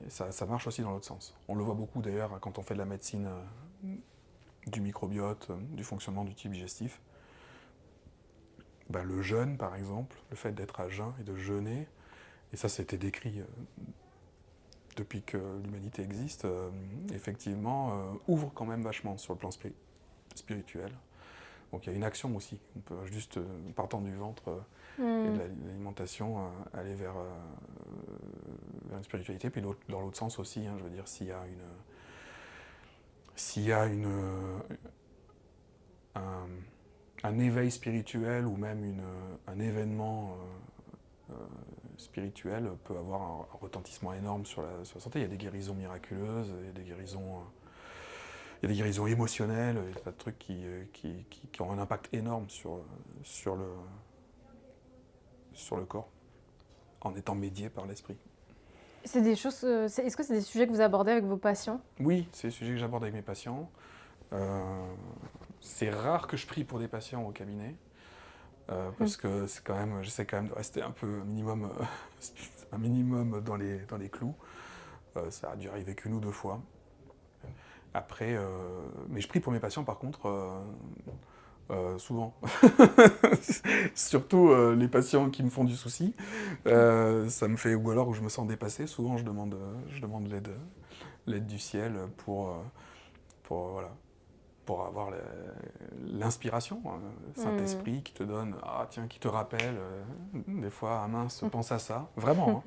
ça marche aussi dans l'autre sens. On le voit beaucoup d'ailleurs quand on fait de la médecine du microbiote, du fonctionnement du tube digestif. Le jeûne, par exemple, le fait d'être à jeun et de jeûner, et ça c'était décrit depuis que l'humanité existe, effectivement, ouvre quand même vachement sur le plan spirituel. Donc il y a une action aussi. On peut juste, partant du ventre et de l'alimentation, aller vers une spiritualité. Puis dans l'autre sens aussi, je veux dire, s'il y a un éveil spirituel ou même un événement spirituel peut avoir un retentissement énorme sur la santé. Il y a des guérisons miraculeuses, il y a des guérisons émotionnelles, il y a des tas de trucs qui ont un impact énorme sur le corps, en étant médiés par l'esprit. C'est des choses. Est-ce que c'est des sujets que vous abordez avec vos patients? Oui, c'est des sujets que j'aborde avec mes patients. C'est rare que je prie pour des patients au cabinet, parce que j'essaie quand même de rester un peu un minimum dans les clous. Ça a dû arriver qu'une ou deux fois. Après, mais je prie pour mes patients par contre souvent. Surtout les patients qui me font du souci. Ça me fait, ou alors où je me sens dépassé, souvent je demande l'aide du ciel pour avoir l'inspiration, Saint-Esprit qui te donne, qui te rappelle, des fois, mince, pense à ça, vraiment.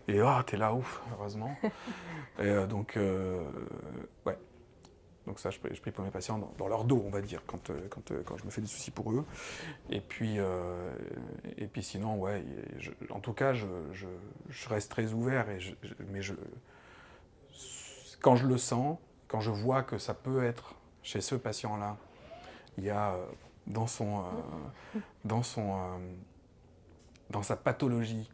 Et t'es là, ouf, heureusement. Et donc, ouais. Donc ça, je prie pour mes patients dans leur dos, on va dire, quand je me fais des soucis pour eux. Et puis sinon, ouais, en tout cas, je reste très ouvert, mais quand je le sens, quand je vois que ça peut être chez ce patient-là, il y a dans sa pathologie,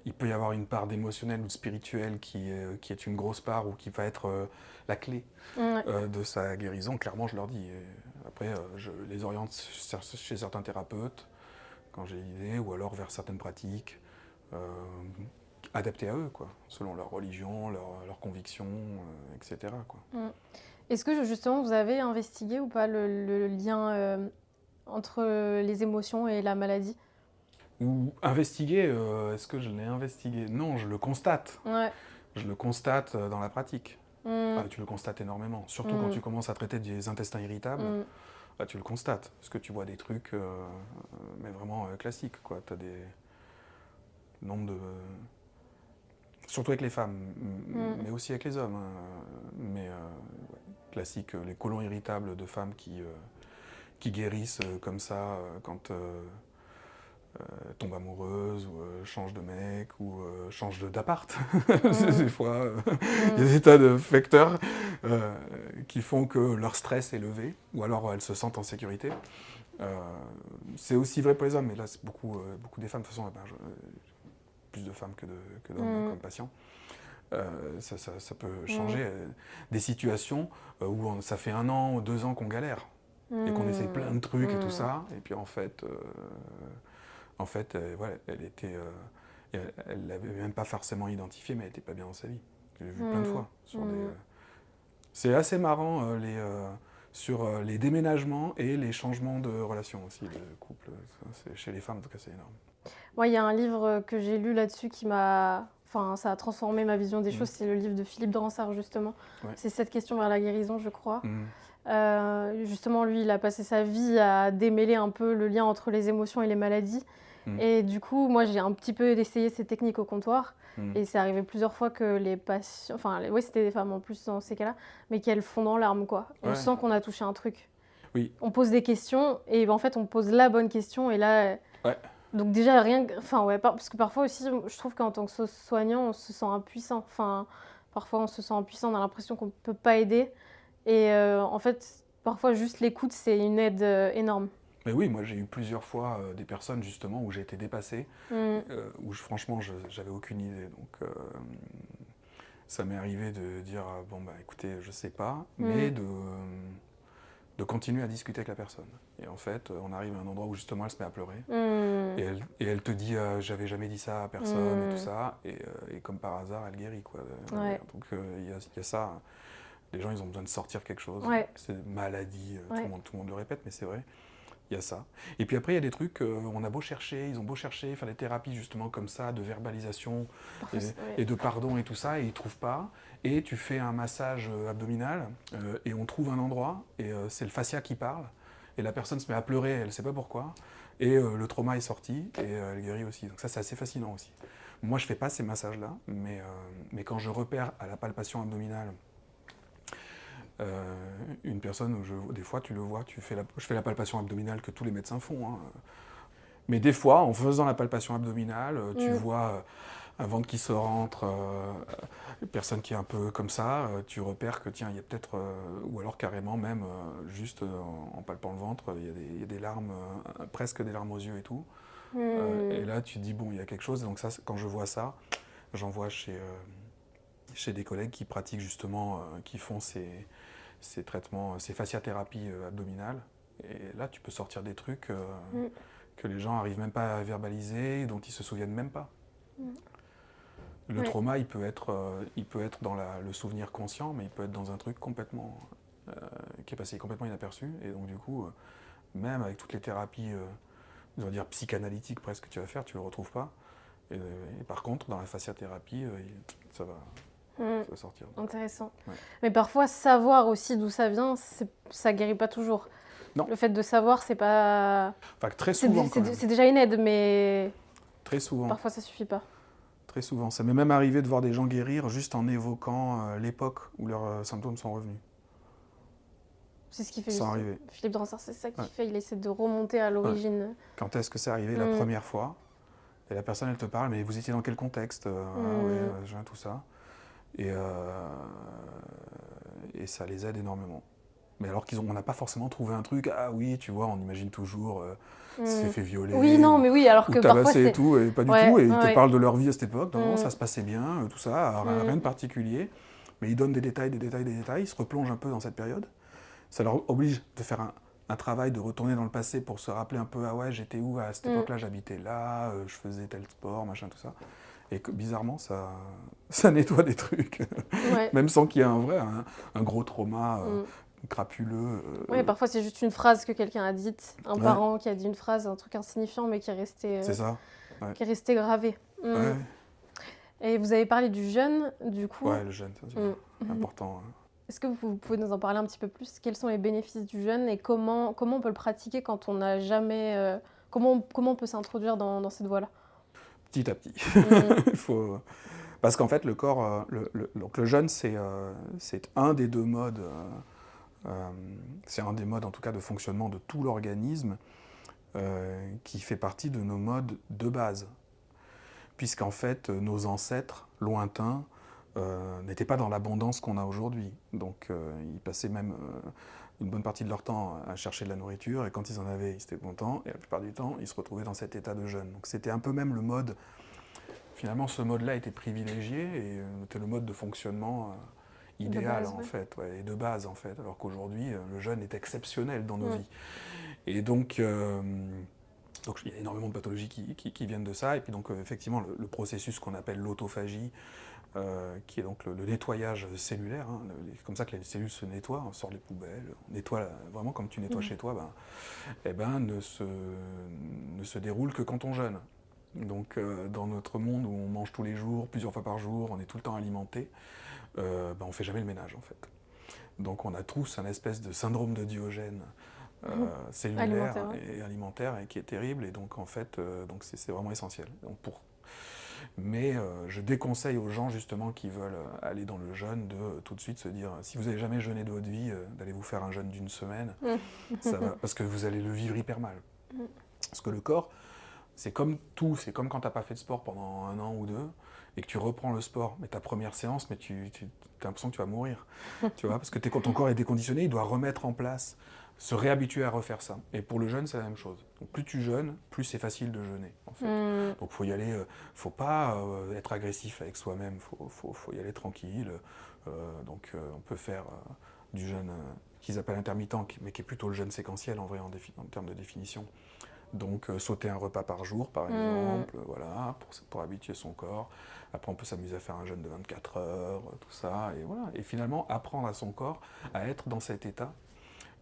il peut y avoir une part d'émotionnel ou de spirituel qui est une grosse part ou qui va être la clé de sa guérison. Clairement, je leur dis. Et après, je les oriente chez certains thérapeutes quand j'ai l'idée, ou alors vers certaines pratiques adaptées à eux, quoi, selon leur religion, leurs convictions, etc. Quoi. Est-ce que justement vous avez investigué ou pas le lien entre les émotions et la maladie? Ou investiguer, est-ce que je l'ai investigué? Non, je le constate. Ouais. Je le constate dans la pratique. Tu le constates énormément. Surtout quand tu commences à traiter des intestins irritables, tu le constates. Parce que tu vois des trucs, mais vraiment classiques, quoi. Tu as des nombres de... Surtout avec les femmes, mais aussi avec les hommes. Mais classique, les côlons irritables de femmes qui guérissent comme ça quand tombent amoureuses, ou changent de mec, ou changent d'appart. Des fois, il y a des tas de facteurs qui font que leur stress est levé, ou alors elles se sentent en sécurité. C'est aussi vrai pour les hommes, mais là c'est beaucoup des femmes. De toute façon, plus de femmes que d'hommes comme patients. Ça peut changer des situations où ça fait 1 an ou 2 ans qu'on galère et qu'on essaye plein de trucs et tout ça, et puis en fait, elle l'avait même pas forcément identifié, mais elle était pas bien dans sa vie. J'ai vu plein de fois. C'est assez marrant sur les déménagements et les changements de relations aussi, de couple. Chez les femmes, en tout cas, c'est énorme. Moi, il y a un livre que j'ai lu là-dessus qui m'a... Enfin, ça a transformé ma vision des choses. C'est le livre de Philippe Dransart, justement. Ouais. C'est 7 questions vers la guérison, je crois. Justement, lui, il a passé sa vie à démêler un peu le lien entre les émotions et les maladies. Et du coup, moi, j'ai un petit peu essayé ces techniques au comptoir. Et c'est arrivé plusieurs fois que les patients... Enfin, oui, c'était des femmes en plus dans ces cas-là, mais qu'elles fondent en larmes, quoi. On sent qu'on a touché un truc. Oui. On pose des questions et en fait, on pose la bonne question et là... Ouais. Donc déjà, rien... Enfin, ouais, parce que parfois aussi, je trouve qu'en tant que soignant, on se sent impuissant. Enfin, parfois, on se sent impuissant, on a l'impression qu'on ne peut pas aider. Et en fait, parfois, juste l'écoute, c'est une aide énorme. Mais oui, moi, j'ai eu plusieurs fois des personnes, justement, où j'ai été dépassé, où franchement, j'avais aucune idée. Donc, ça m'est arrivé de dire, bon, bah, écoutez, je sais pas, mais de continuer à discuter avec la personne. Et en fait, on arrive à un endroit où justement elle se met à pleurer. Et elle te dit j'avais jamais dit ça à personne, et tout ça. Et comme par hasard, elle guérit, quoi. Donc il y a ça. Les gens, ils ont besoin de sortir quelque chose. C'est maladie, tout le monde le répète, mais c'est vrai. Il y a ça. Et puis après, il y a des trucs, on a beau chercher, ils ont beau chercher, faire des thérapies justement comme ça, de verbalisation et de pardon et tout ça, et ils ne trouvent pas. Et tu fais un massage abdominal, et on trouve un endroit, et c'est le fascia qui parle, et la personne se met à pleurer, elle ne sait pas pourquoi, et le trauma est sorti, et elle guérit aussi. Donc ça, c'est assez fascinant aussi. Moi, je ne fais pas ces massages-là, mais quand je repère à la palpation abdominale, une personne, des fois tu le vois, je fais la palpation abdominale que tous les médecins font. Hein. Mais des fois, en faisant la palpation abdominale, tu vois un ventre qui se rentre, une personne qui est un peu comme ça, tu repères que tiens, il y a peut-être, ou alors carrément même, juste en palpant le ventre, il y a des larmes, presque des larmes aux yeux et tout. Et là, tu te dis, bon, il y a quelque chose. Et donc ça, quand je vois ça, j'envoie chez des collègues qui pratiquent justement, qui font ces traitements, ces fasciathérapies abdominales. Et là, tu peux sortir des trucs que les gens n'arrivent même pas à verbaliser, dont ils ne se souviennent même pas. Le trauma, il peut être dans le souvenir conscient, mais il peut être dans un truc complètement qui est passé complètement inaperçu. Et donc du coup, même avec toutes les thérapies, on va dire psychanalytiques presque que tu vas faire, tu ne le retrouves pas. Et par contre, dans la fasciathérapie, ça va sortir. Intéressant. Mais parfois, savoir aussi d'où ça vient, ça guérit pas toujours. Non. Le fait de savoir, c'est pas... Enfin, très souvent, c'est déjà une aide, mais... Très souvent. Parfois, ça suffit pas. Très souvent. Ça m'est même arrivé de voir des gens guérir juste en évoquant l'époque où leurs symptômes sont revenus. C'est ce qu'il fait. Sans arriver. Philippe Dransart, c'est ça qu'il fait. Il essaie de remonter à l'origine. Quand est-ce que c'est arrivé la première fois? Et la personne, elle te parle, mais vous étiez dans quel contexte? Tout ça. Et, et ça les aide énormément. Mais alors qu'on n'a pas forcément trouvé un truc, ah oui, tu vois, on imagine toujours s'est fait violer, Oui, non, mais oui, alors ou que parfois tabasser c'est... et tout, et pas du Ouais, tout, et ils te ouais. parlent de leur vie à cette époque, non, ça Mm. se passait bien, tout ça, rien de particulier, mais ils donnent des détails, ils se replongent un peu dans cette période. Ça leur oblige de faire un travail, de retourner dans le passé pour se rappeler un peu, ah ouais, j'étais où à cette époque-là, j'habitais là, je faisais tel sport, machin, tout ça. Et que, bizarrement, ça nettoie des trucs, Ouais. même sans qu'il y ait un gros trauma crapuleux. Oui, parfois c'est juste une phrase que quelqu'un a dite, un Ouais. parent qui a dit une phrase, un truc insignifiant, mais qui est resté, C'est ça. Ouais. qui est resté gravé. Ouais. Et vous avez parlé du jeûne, du coup. Ouais, le jeûne, c'est important. Hein. Est-ce que vous pouvez nous en parler un petit peu plus? Quels sont les bénéfices du jeûne et comment on peut le pratiquer quand on n'a jamais... comment on peut s'introduire dans cette voie-là? Petit à petit. Il faut... Parce qu'en fait, le corps, donc le jeûne, c'est un des deux modes, c'est un des modes en tout cas de fonctionnement de tout l'organisme qui fait partie de nos modes de base. Puisqu'en fait, nos ancêtres lointains n'étaient pas dans l'abondance qu'on a aujourd'hui. Donc ils passaient même une bonne partie de leur temps à chercher de la nourriture, et quand ils en avaient, ils étaient contents, et la plupart du temps, ils se retrouvaient dans cet état de jeûne. Donc c'était un peu même le mode... Finalement, ce mode-là était privilégié, et c'était le mode de fonctionnement idéal, base, en ouais. fait, et de base, en fait, alors qu'aujourd'hui, le jeûne est exceptionnel dans nos vies. Et donc il y a énormément de pathologies qui viennent de ça, et puis donc effectivement, le processus qu'on appelle l'autophagie, qui est donc le nettoyage cellulaire, hein, c'est comme ça que les cellules se nettoient, on sort les poubelles, on nettoie vraiment comme tu nettoies chez toi, ne se déroule que quand on jeûne. Donc dans notre monde où on mange tous les jours, plusieurs fois par jour, on est tout le temps alimenté, on ne fait jamais le ménage en fait. Donc on a tous un espèce de syndrome de Diogène cellulaire et alimentaire, et qui est terrible, et donc en fait donc c'est vraiment essentiel. Donc, mais je déconseille aux gens justement qui veulent aller dans le jeûne de tout de suite se dire, si vous n'avez jamais jeûné de votre vie, d'aller vous faire un jeûne d'une semaine, ça va, parce que vous allez le vivre hyper mal. Parce que le corps, c'est comme tout, c'est comme quand tu n'as pas fait de sport pendant 1 an ou 2, et que tu reprends le sport, mais ta première séance, mais tu as l'impression que tu vas mourir, tu vois, parce que ton corps est déconditionné, il doit remettre en place, se réhabituer à refaire ça. Et pour le jeûne, c'est la même chose. Donc plus tu jeûnes, plus c'est facile de jeûner, en fait. Donc faut y aller, faut pas être agressif avec soi-même, faut y aller tranquille. Donc on peut faire du jeûne qu'ils appellent intermittent, mais qui est plutôt le jeûne séquentiel en vrai en termes de définition. Donc sauter un repas par jour, par exemple, voilà, pour habituer son corps. Après, on peut s'amuser à faire un jeûne de 24 heures, tout ça, et voilà. Et finalement, apprendre à son corps à être dans cet état.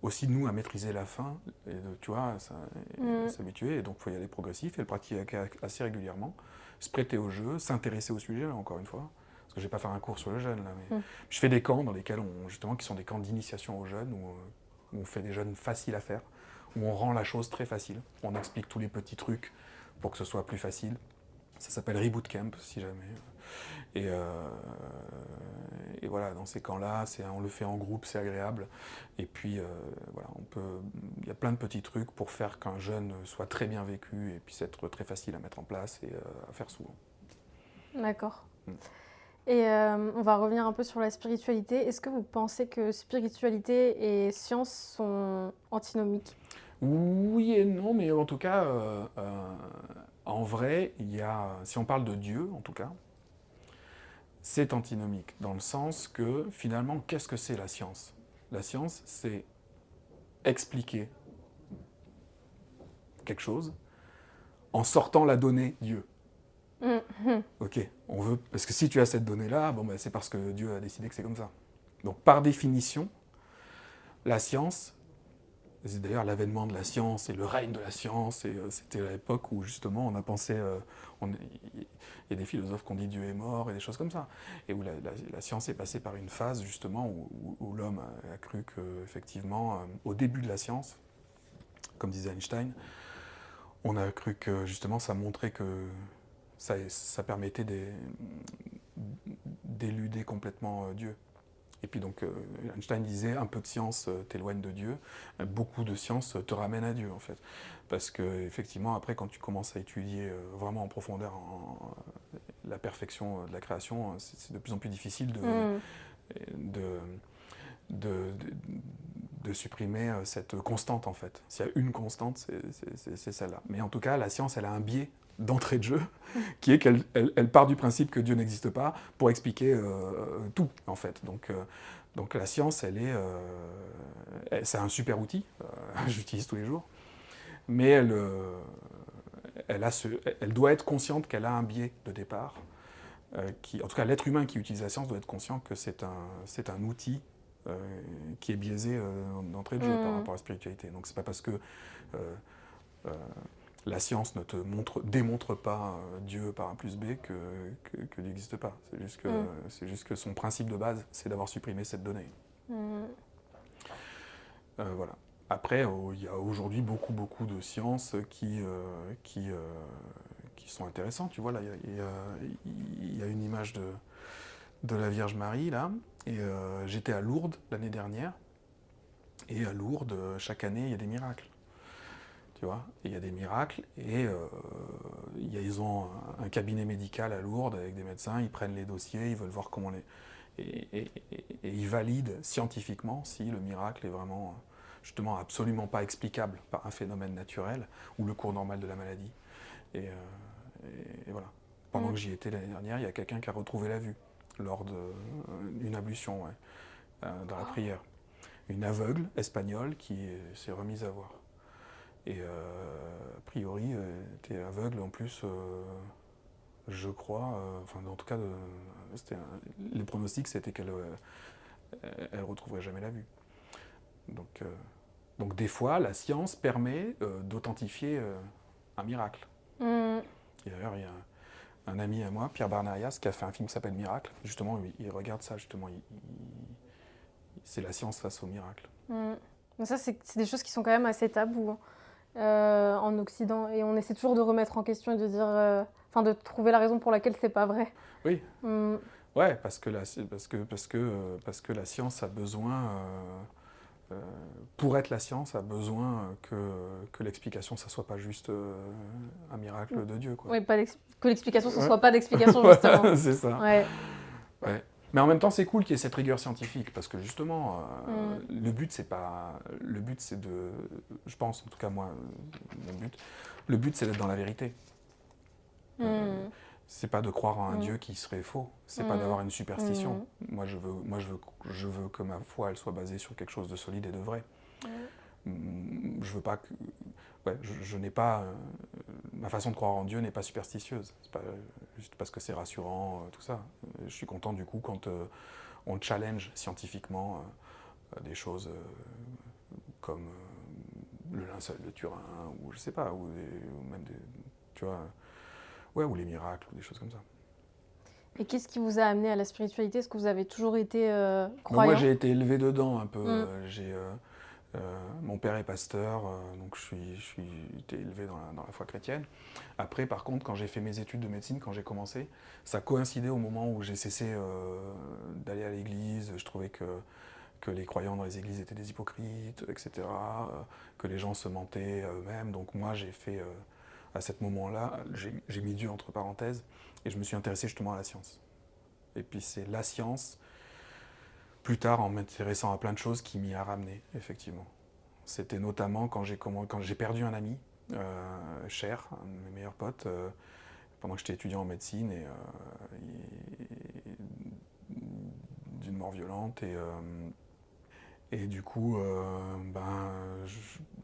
Aussi, nous, à maîtriser la faim, et tu vois, s'habituer. Et donc, il faut y aller progressif et le pratiquer assez régulièrement. Se prêter au jeu, s'intéresser au sujet, encore une fois. Parce que je ne vais pas faire un cours sur le jeûne, là, mais je fais des camps dans lesquels, justement, qui sont des camps d'initiation au jeûne, où on fait des jeûnes faciles à faire, où on rend la chose très facile. On explique tous les petits trucs pour que ce soit plus facile. Ça s'appelle Reboot Camp, si jamais. Et voilà, dans ces camps-là, on le fait en groupe, c'est agréable. Et puis, voilà, il y a plein de petits trucs pour faire qu'un jeûne soit très bien vécu et puisse être très facile à mettre en place et à faire souvent. D'accord. Et on va revenir un peu sur la spiritualité. Est-ce que vous pensez que spiritualité et science sont antinomiques? Oui et non, mais en tout cas, en vrai, si on parle de Dieu, en tout cas, c'est antinomique, dans le sens que, finalement, qu'est-ce que c'est la science? La science, c'est expliquer quelque chose en sortant la donnée Dieu. Ok, parce que si tu as cette donnée-là, c'est parce que Dieu a décidé que c'est comme ça. Donc, par définition, la science, c'est d'ailleurs l'avènement de la science et le règne de la science, et c'était à l'époque où justement on a pensé, il y a des philosophes qui ont dit Dieu est mort et des choses comme ça, et où la science est passée par une phase justement où l'homme a cru qu'effectivement, au début de la science, comme disait Einstein, on a cru que justement ça montrait que ça permettait d'éluder complètement Dieu. Et puis donc Einstein disait, un peu de science t'éloigne de Dieu, beaucoup de science te ramène à Dieu en fait. Parce que effectivement après quand tu commences à étudier vraiment en profondeur la perfection de la création, c'est de plus en plus difficile de, de supprimer cette constante, en fait. S'il y a une constante, c'est celle-là. Mais en tout cas, la science, elle a un biais d'entrée de jeu, qui est qu'elle elle part du principe que Dieu n'existe pas pour expliquer tout, en fait. Donc la science, c'est un super outil, j'utilise tous les jours, mais elle doit être consciente qu'elle a un biais de départ. En tout cas, l'être humain qui utilise la science doit être conscient que c'est un outil qui est biaisé d'entrée de jeu par rapport à la spiritualité. Donc c'est pas parce que la science ne démontre pas Dieu par A plus B que Dieu n'existe pas. C'est juste que son principe de base, c'est d'avoir supprimé cette donnée. Voilà. Après, il y a aujourd'hui beaucoup de sciences qui sont intéressantes. Tu vois, là, il y a une image de la Vierge Marie, là. Et j'étais à Lourdes l'année dernière. Et à Lourdes, chaque année, il y a des miracles. Tu vois, il y a des miracles. Et ils ont un cabinet médical à Lourdes avec des médecins. Ils prennent les dossiers, ils veulent voir comment et ils valident scientifiquement si le miracle est vraiment, justement, absolument pas explicable par un phénomène naturel ou le cours normal de la maladie. Et voilà. Pendant que j'y étais l'année dernière, il y a quelqu'un qui a retrouvé la vue lors d'une ablution, dans la prière. Une aveugle espagnole qui s'est remise à voir. Et a priori, était aveugle en plus, je crois, en tout cas, les pronostics, c'était qu'elle ne retrouverait jamais la vue. Donc des fois, la science permet d'authentifier un miracle. Et d'ailleurs, il y a un ami à moi, Pierre Barnarias, qui a fait un film qui s'appelle Miracle. Justement, il regarde ça, justement. C'est la science face au miracle. Donc ça, c'est des choses qui sont quand même assez tabous en Occident. Et on essaie toujours de remettre en question et de dire... de trouver la raison pour laquelle c'est pas vrai. Oui. Ouais, parce que la science a besoin... pour être la science, a besoin que l'explication, ça soit pas juste un miracle de Dieu, quoi. Oui, que l'explication, ce soit pas d'explication, justement. C'est ça. Ouais. Mais en même temps, c'est cool qu'il y ait cette rigueur scientifique, parce que justement, le but, c'est de... Je pense, en tout cas, moi, le but, c'est d'être dans la vérité. C'est pas de croire en un Dieu qui serait faux, c'est pas d'avoir une superstition. Moi, je veux que ma foi, elle soit basée sur quelque chose de solide et de vrai. Je veux pas que... je n'ai pas... ma façon de croire en Dieu n'est pas superstitieuse. C'est pas juste parce que c'est rassurant, tout ça. Je suis content, du coup, quand on challenge scientifiquement des choses comme le linceul de Turin, ou je sais pas, ou même des... Tu vois... ou les miracles, ou des choses comme ça. Et qu'est-ce qui vous a amené à la spiritualité ? Est-ce que vous avez toujours été croyant ? Moi, j'ai été élevé dedans un peu. Mon père est pasteur, donc j'ai été élevé dans la foi chrétienne. Après, par contre, quand j'ai fait mes études de médecine, quand j'ai commencé, ça coïncidait au moment où j'ai cessé d'aller à l'église. Je trouvais que les croyants dans les églises étaient des hypocrites, etc., que les gens se mentaient eux-mêmes. Donc moi, j'ai fait... à ce moment-là, j'ai mis Dieu entre parenthèses et je me suis intéressé justement à la science. Et puis c'est la science, plus tard en m'intéressant à plein de choses, qui m'y a ramené, effectivement. C'était notamment quand j'ai perdu un ami cher, un de mes meilleurs potes, pendant que j'étais étudiant en médecine, et d'une mort violente. Et du coup,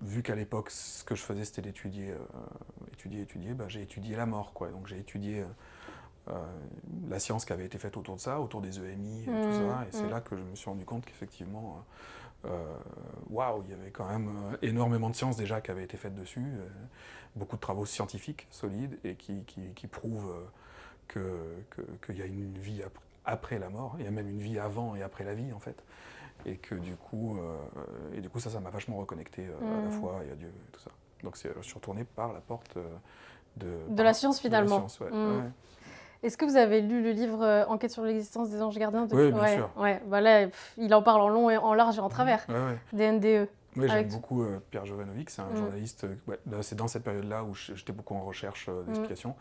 vu qu'à l'époque, ce que je faisais, c'était d'étudier, j'ai étudié la mort, quoi. Donc j'ai étudié la science qui avait été faite autour de ça, autour des EMI, et tout ça. Et c'est là que je me suis rendu compte qu'effectivement, il y avait quand même énormément de sciences déjà qui avaient été faites dessus, beaucoup de travaux scientifiques solides et qui prouvent qu'il y a une vie après la mort, il y a même une vie avant et après la vie, en fait. Et que du coup, ça m'a vachement reconnecté à la foi et à Dieu et tout ça. Donc je suis retourné par la porte de la science, finalement. De la science, ouais. Est-ce que vous avez lu le livre Enquête sur l'existence des anges gardiens Oui, bien sûr. Ouais. Là, il en parle en long et en large et en travers, des NDE. Oui, j'aime Avec... beaucoup Pierre Jovanovic, c'est un journaliste. Là, c'est dans cette période-là où j'étais beaucoup en recherche d'explications.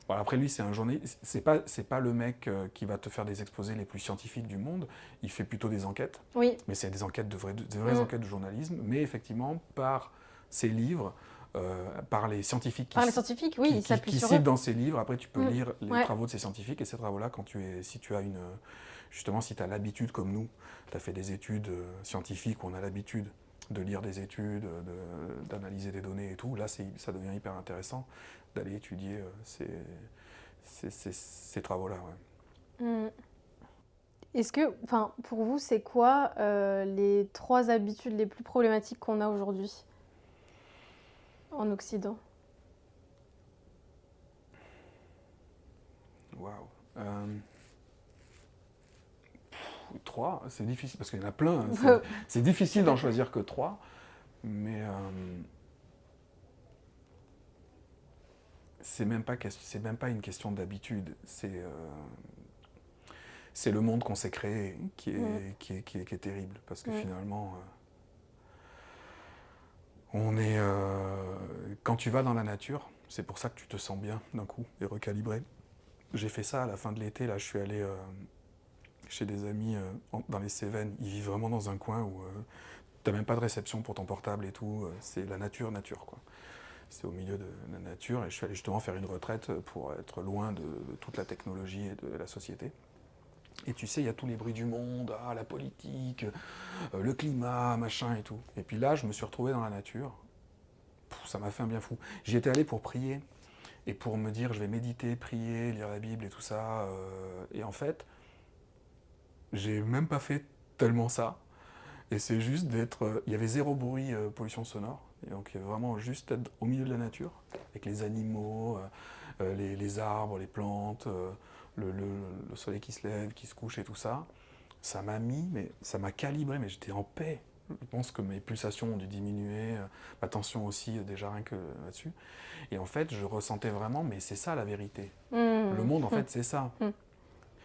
Bon, après, lui, c'est un journaliste. C'est pas le mec qui va te faire des exposés les plus scientifiques du monde. Il fait plutôt des enquêtes. Oui. Mais c'est des enquêtes des vraies enquêtes de journalisme. Mais effectivement, par ses livres, par les scientifiques Par les scientifiques, oui, il s'appuie qui sur citent eux. dans ses livres. Après, tu peux lire les Ouais. travaux de ces scientifiques. Et ces travaux-là, si tu as justement, si tu as l'habitude, comme nous, tu as fait des études scientifiques où on a l'habitude de lire des études, d'analyser des données et tout, là, ça devient hyper intéressant d'aller étudier ces travaux-là. Ouais. Est-ce que, enfin, pour vous, c'est quoi les 3 habitudes les plus problématiques qu'on a aujourd'hui en Occident? Waouh. 3, c'est difficile, parce qu'il y en a plein. Hein, c'est difficile d'en choisir que 3, mais c'est même pas une question d'habitude. C'est le monde qu'on s'est créé qui est terrible, parce que finalement, quand tu vas dans la nature, c'est pour ça que tu te sens bien d'un coup et recalibré. J'ai fait ça à la fin de l'été, là, je suis allé chez des amis dans les Cévennes. Ils vivent vraiment dans un coin où t'as même pas de réception pour ton portable et tout. C'est la nature, quoi. C'est au milieu de la nature et je suis allé justement faire une retraite pour être loin de toute la technologie et de la société. Et tu sais, il y a tous les bruits du monde, la politique, le climat, machin et tout. Et puis là, je me suis retrouvé dans la nature. Ça m'a fait un bien fou. J'y étais allé pour prier et pour me dire, je vais méditer, prier, lire la Bible et tout ça. Et en fait, j'ai même pas fait tellement ça. Et c'est juste il y avait 0 bruit, pollution sonore. Et donc vraiment juste être au milieu de la nature, avec les animaux, les arbres, les plantes, le soleil qui se lève, qui se couche et tout ça. Ça m'a calibré, mais j'étais en paix. Je pense que mes pulsations ont dû diminuer, ma tension aussi, déjà rien que là-dessus. Et en fait, je ressentais vraiment, mais c'est ça la vérité. Le monde, en fait, c'est ça.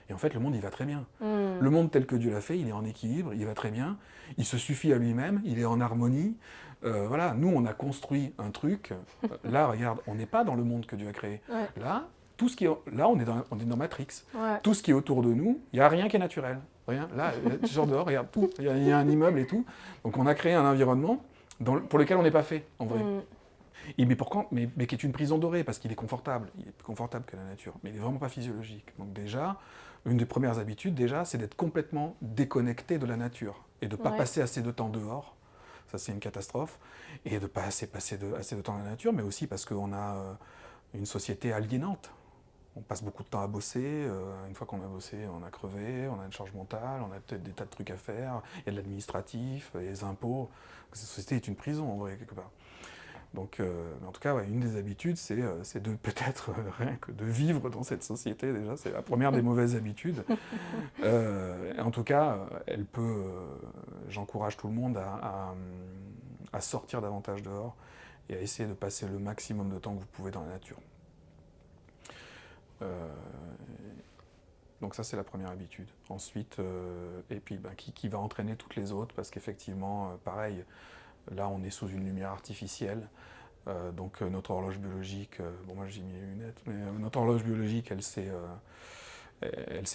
Et en fait, le monde, il va très bien. Le monde tel que Dieu l'a fait, il est en équilibre, il va très bien, il se suffit à lui-même, il est en harmonie. Voilà, nous, on a construit un truc. Là, regarde, on n'est pas dans le monde que Dieu a créé. Ouais. Là, on est dans Matrix. Ouais. Tout ce qui est autour de nous, il n'y a rien qui est naturel. Rien. Là, tu sors dehors, regarde tout. Il y a un immeuble et tout. Donc, on a créé un environnement pour lequel on n'est pas fait, en vrai. Mais qui est une prison dorée, parce qu'il est confortable. Il est plus confortable que la nature. Mais il n'est vraiment pas physiologique. Donc déjà, une des premières habitudes, c'est d'être complètement déconnecté de la nature. Et de ne pas passer assez de temps dehors. Ça, c'est une catastrophe. Et de ne pas passer assez de temps dans la nature, mais aussi parce qu'on a une société aliénante. On passe beaucoup de temps à bosser. Une fois qu'on a bossé, on a crevé, on a une charge mentale, on a peut-être des tas de trucs à faire. Il y a de l'administratif, les impôts. Cette société est une prison, en vrai, quelque part. Donc, en tout cas, une des habitudes, c'est de peut-être rien que de vivre dans cette société, déjà. C'est la première des mauvaises habitudes. En tout cas, j'encourage tout le monde à sortir davantage dehors et à essayer de passer le maximum de temps que vous pouvez dans la nature. Donc ça, c'est la première habitude. Ensuite, et puis qui va entraîner toutes les autres, parce qu'effectivement, pareil, là, on est sous une lumière artificielle. Donc notre horloge biologique, bon moi j'ai mis les lunettes, mais notre horloge biologique, elle sait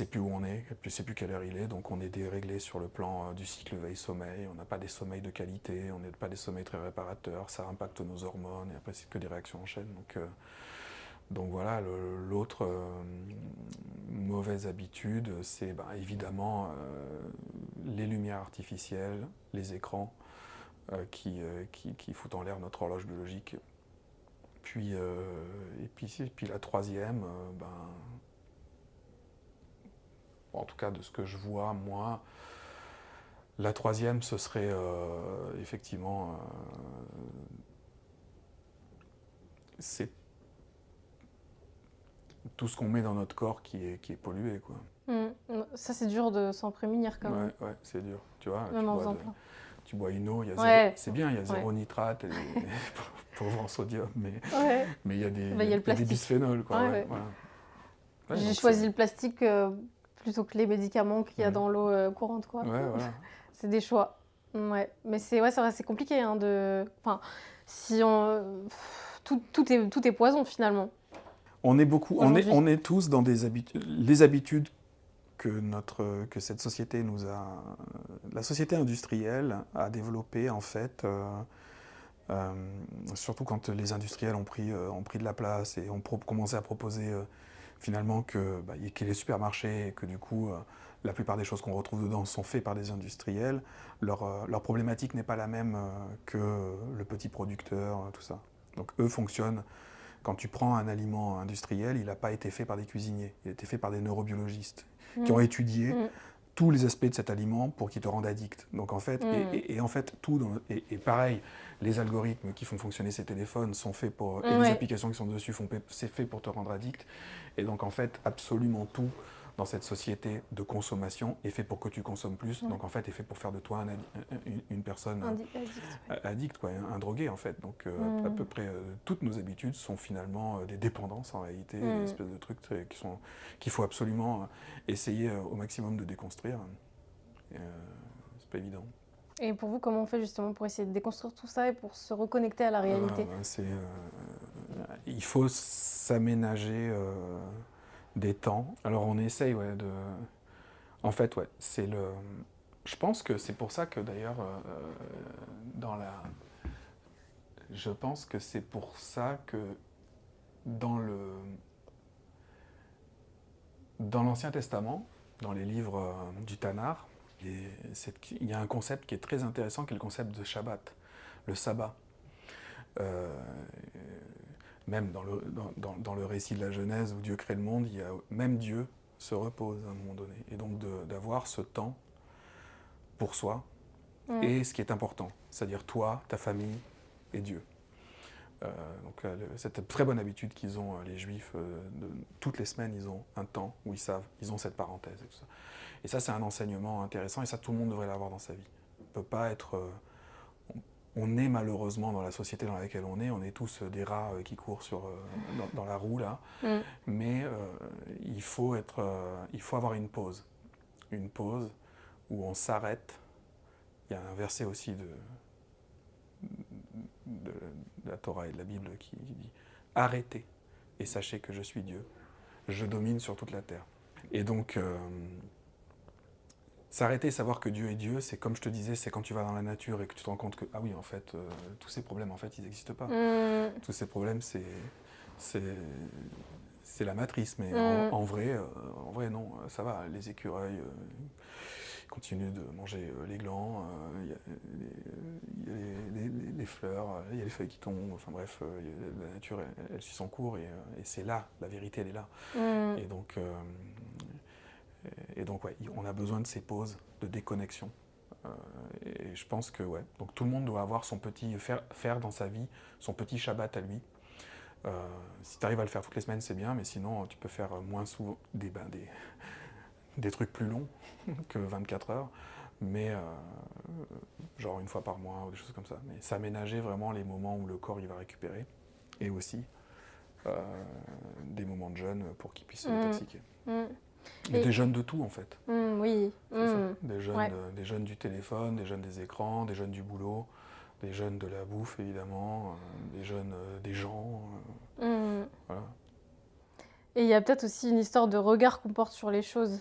plus où on est, elle ne sait plus quelle heure il est, donc on est déréglé sur le plan du cycle veille-sommeil, on n'a pas des sommeils de qualité, on n'a pas des sommeils très réparateurs, ça impacte nos hormones, et après c'est que des réactions en chaîne. Donc voilà, l'autre mauvaise habitude, c'est évidemment les lumières artificielles, les écrans, qui foutent en l'air notre horloge biologique. Puis la troisième, en tout cas de ce que je vois, moi, la troisième, ce serait effectivement, c'est tout ce qu'on met dans notre corps qui est pollué, quoi. Ça, c'est dur de s'en prémunir quand même. Ouais, c'est dur. Tu vois, même en faisant plein. Tu bois une eau, c'est bien, il y a 0 nitrate, pauvre en sodium, mais il y a des bisphénols, quoi. Voilà. J'ai choisi le plastique plutôt que les médicaments qu'il y a dans l'eau courante, quoi. Voilà. C'est des choix. Ouais, mais c'est vrai, c'est compliqué, hein, enfin, si on tout est poison finalement, aujourd'hui. On est tous dans les habitudes que cette société la société industrielle a développé en fait, euh, surtout quand les industriels ont pris de la place et ont commencé à proposer finalement qu'il y ait les supermarchés et que du coup la plupart des choses qu'on retrouve dedans sont faites par des industriels. Leur problématique n'est pas la même que le petit producteur, tout ça. Donc eux fonctionnent. Quand tu prends un aliment industriel, il n'a pas été fait par des cuisiniers, il a été fait par des neurobiologistes qui ont Mmh. étudié Mmh. tous les aspects de cet aliment pour qu'il te rende addict. Donc en fait, Mmh. en fait et pareil, les algorithmes qui font fonctionner ces téléphones sont faits pour, et les Ouais. applications qui sont dessus c'est fait pour te rendre addict. Et donc en fait, absolument tout dans cette société de consommation est fait pour que tu consommes plus. Ouais. Donc en fait, est fait pour faire de toi une personne Addict, ouais. addict, quoi, un drogué en fait. Donc à peu près toutes nos habitudes sont finalement des dépendances en réalité, des espèces de trucs qu'il faut absolument essayer au maximum de déconstruire. C'est pas évident. Et pour vous, comment on fait justement pour essayer de déconstruire tout ça et pour se reconnecter à la réalité? Il faut s'aménager des temps. Alors on essaye, ouais, de. En fait, ouais, c'est le. Je pense que c'est pour ça que d'ailleurs, dans la. Je pense que c'est pour ça que dans le. Dans l'Ancien Testament, dans les livres du Tanakh, il y a un concept qui est très intéressant, qui est le concept de Shabbat, le sabbat. Euh, Même dans le récit de la Genèse où Dieu crée le monde, même Dieu se repose à un moment donné. Et donc d'avoir ce temps pour soi et ce qui est important, c'est-à-dire toi, ta famille et Dieu. Donc cette très bonne habitude qu'ils ont, les Juifs, toutes les semaines, ils ont un temps où ils ont cette parenthèse et tout ça. Et ça, c'est un enseignement intéressant et ça, tout le monde devrait l'avoir dans sa vie. On ne peut pas être... on est malheureusement dans la société dans laquelle on est tous des rats qui courent dans la roue là, mais il faut avoir une pause où on s'arrête. Il y a un verset aussi de la Torah et de la Bible qui dit « Arrêtez et sachez que je suis Dieu, je domine sur toute la terre ». Et donc, s'arrêter et savoir que Dieu est Dieu, c'est comme je te disais, c'est quand tu vas dans la nature et que tu te rends compte que, ah oui, en fait, tous ces problèmes, en fait, ils n'existent pas. Tous ces problèmes, c'est la matrice, mais en vrai, non, ça va. Les écureuils continuent de manger les glands, il y a les fleurs, il y a les feuilles qui tombent, enfin bref, la nature, elle suit son cours et c'est là, la vérité, elle est là. Et donc, ouais, on a besoin de ces pauses de déconnexion. Et je pense que, ouais, donc tout le monde doit avoir faire dans sa vie son petit Shabbat à lui. Si tu arrives à le faire toutes les semaines, c'est bien, mais sinon, tu peux faire moins souvent des trucs plus longs que 24 heures, mais genre une fois par mois ou des choses comme ça. Mais s'aménager vraiment les moments où le corps il va récupérer et aussi des moments de jeûne pour qu'il puisse se détoxiquer. Mais des jeûnes de tout en fait. Oui. Des jeûnes du téléphone, des jeûnes des écrans, des jeûnes du boulot, des jeûnes de la bouffe évidemment, des jeûnes des gens. Voilà. Et il y a peut-être aussi une histoire de regard qu'on porte sur les choses.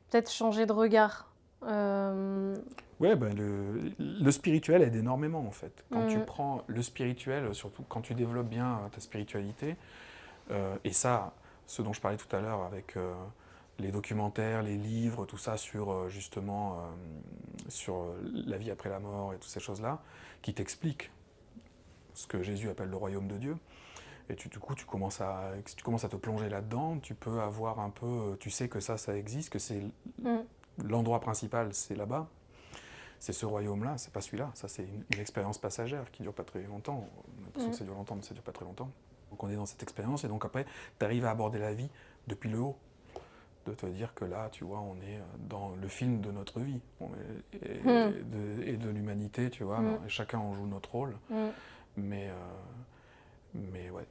Peut-être changer de regard. Ouais, ben le spirituel aide énormément en fait. Quand tu prends le spirituel, surtout quand tu développes bien ta spiritualité, et ça, ce dont je parlais tout à l'heure avec les documentaires, les livres, tout ça sur justement sur la vie après la mort et toutes ces choses-là, qui t'expliquent ce que Jésus appelle le royaume de Dieu. Et du coup, tu commences à te plonger là-dedans, tu peux avoir un peu, tu sais que ça existe, que c'est l'endroit principal, c'est là-bas. C'est ce royaume-là, c'est pas celui-là. Ça, c'est une expérience passagère qui dure pas très longtemps. On a l'impression que ça dure longtemps, mais ça dure pas très longtemps. Donc on est dans cette expérience, et donc après, tu arrives à aborder la vie depuis le haut. De te dire que là, tu vois, on est dans le film de notre vie et de l'humanité, tu vois. Chacun en joue notre rôle. Mais ouais,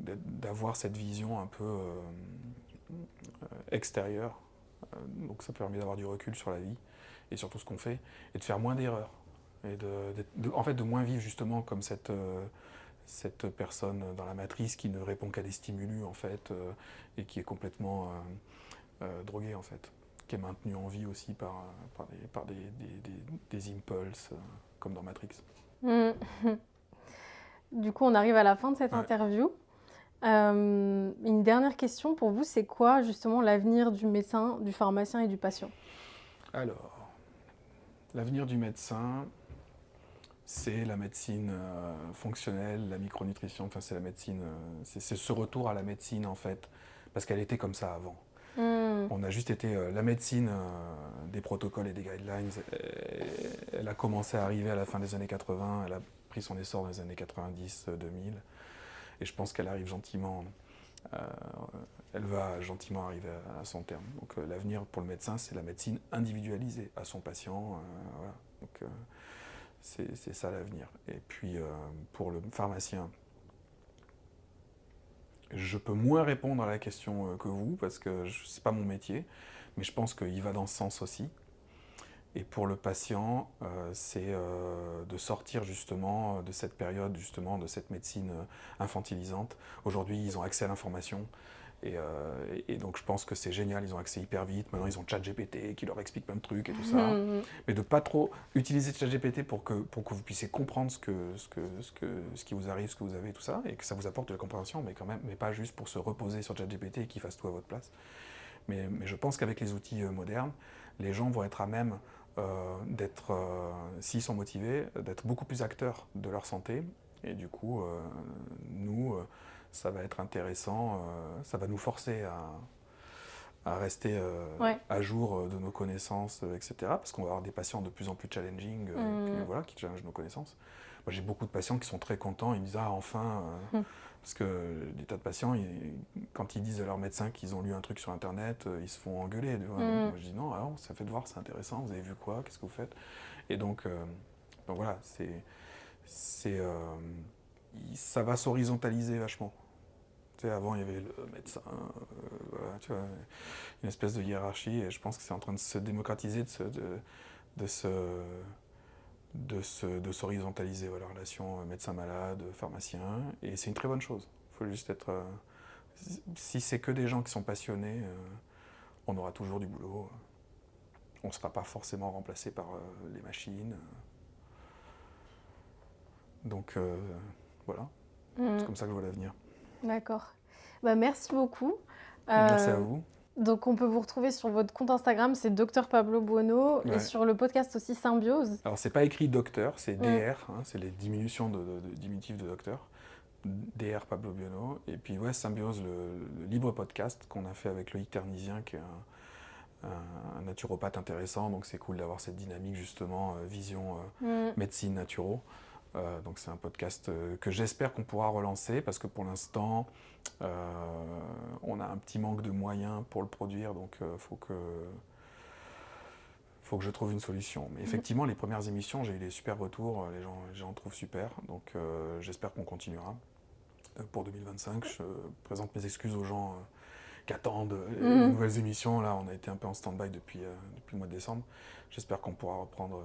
d'avoir cette vision un peu extérieure. Donc ça permet d'avoir du recul sur la vie et surtout ce qu'on fait, et de faire moins d'erreurs. Et en fait, de moins vivre justement comme cette personne dans la matrice qui ne répond qu'à des stimulus, en fait, et qui est complètement droguée, en fait, qui est maintenue en vie aussi par des impulses, comme dans Matrix. Mm. Du coup, on arrive à la fin de cette Ouais. interview. Une dernière question pour vous, c'est quoi justement l'avenir du médecin, du pharmacien et du patient? Alors, l'avenir du médecin, c'est la médecine fonctionnelle, la micronutrition, enfin c'est la médecine, c'est ce retour à la médecine en fait, parce qu'elle était comme ça avant. On a juste été, la médecine des protocoles et des guidelines, elle a commencé à arriver à la fin des années 80, elle a pris son essor dans les années 90-2000, et je pense qu'elle arrive gentiment, elle va gentiment arriver à son terme. Donc l'avenir pour le médecin, c'est la médecine individualisée à son patient, voilà. Donc, c'est ça l'avenir. Et puis pour le pharmacien, je peux moins répondre à la question que vous, parce que ce n'est pas mon métier, mais je pense qu'il va dans ce sens aussi. Et pour le patient, c'est de sortir justement de cette période, justement, de cette médecine infantilisante. Aujourd'hui, ils ont accès à l'information. Et donc je pense que c'est génial, ils ont accès hyper vite. Maintenant, ils ont ChatGPT qui leur explique plein de trucs et tout ça. Mais de ne pas trop utiliser ChatGPT pour que vous puissiez comprendre ce qui vous arrive, ce que vous avez, tout ça, et que ça vous apporte de la compréhension, mais quand même, mais pas juste pour se reposer sur ChatGPT et qu'il fasse tout à votre place. Mais je pense qu'avec les outils modernes, les gens vont être à même d'être, s'ils sont motivés, d'être beaucoup plus acteurs de leur santé. Et du coup, nous, ça va être intéressant, ça va nous forcer à rester à jour de nos connaissances, etc. Parce qu'on va avoir des patients de plus en plus challenging, voilà, qui challengent nos connaissances. Moi, j'ai beaucoup de patients qui sont très contents, ils me disent « Ah, enfin !» Parce que des tas de patients, quand ils disent à leur médecin qu'ils ont lu un truc sur Internet, ils se font engueuler. Donc, moi, je dis « Non, alors, ça fait de voir, c'est intéressant, vous avez vu quoi, qu'est-ce que vous faites ?» Et donc voilà, ça va s'horizontaliser vachement. Tu sais, avant, il y avait le médecin, voilà, tu vois, une espèce de hiérarchie, et je pense que c'est en train de se démocratiser, de s'horizontaliser, la relation médecin-malade, pharmacien, et c'est une très bonne chose. Il faut juste être... si c'est que des gens qui sont passionnés, on aura toujours du boulot. On ne sera pas forcément remplacé par les machines. Donc voilà, c'est comme ça que je vois l'avenir. D'accord. Bah, merci beaucoup. Merci à vous. Donc on peut vous retrouver sur votre compte Instagram, c'est Dr Pablo Bueno, et sur le podcast aussi Symbiose. Alors c'est pas écrit docteur, c'est DR, c'est les diminutions diminutifs de docteur. DR Pablo Bueno. Et puis ouais, Symbiose, le libre podcast qu'on a fait avec Loïc Ternisien, qui est un naturopathe intéressant. Donc c'est cool d'avoir cette dynamique justement, vision médecine naturo. Donc c'est un podcast que j'espère qu'on pourra relancer, parce que pour l'instant, on a un petit manque de moyens pour le produire, donc faut que je trouve une solution. Mais effectivement, les premières émissions, j'ai eu des super retours, les gens trouvent super, donc j'espère qu'on continuera. Pour 2025, je présente mes excuses aux gens qui attendent les nouvelles émissions. Là, on a été un peu en stand-by depuis le mois de décembre. J'espère qu'on pourra reprendre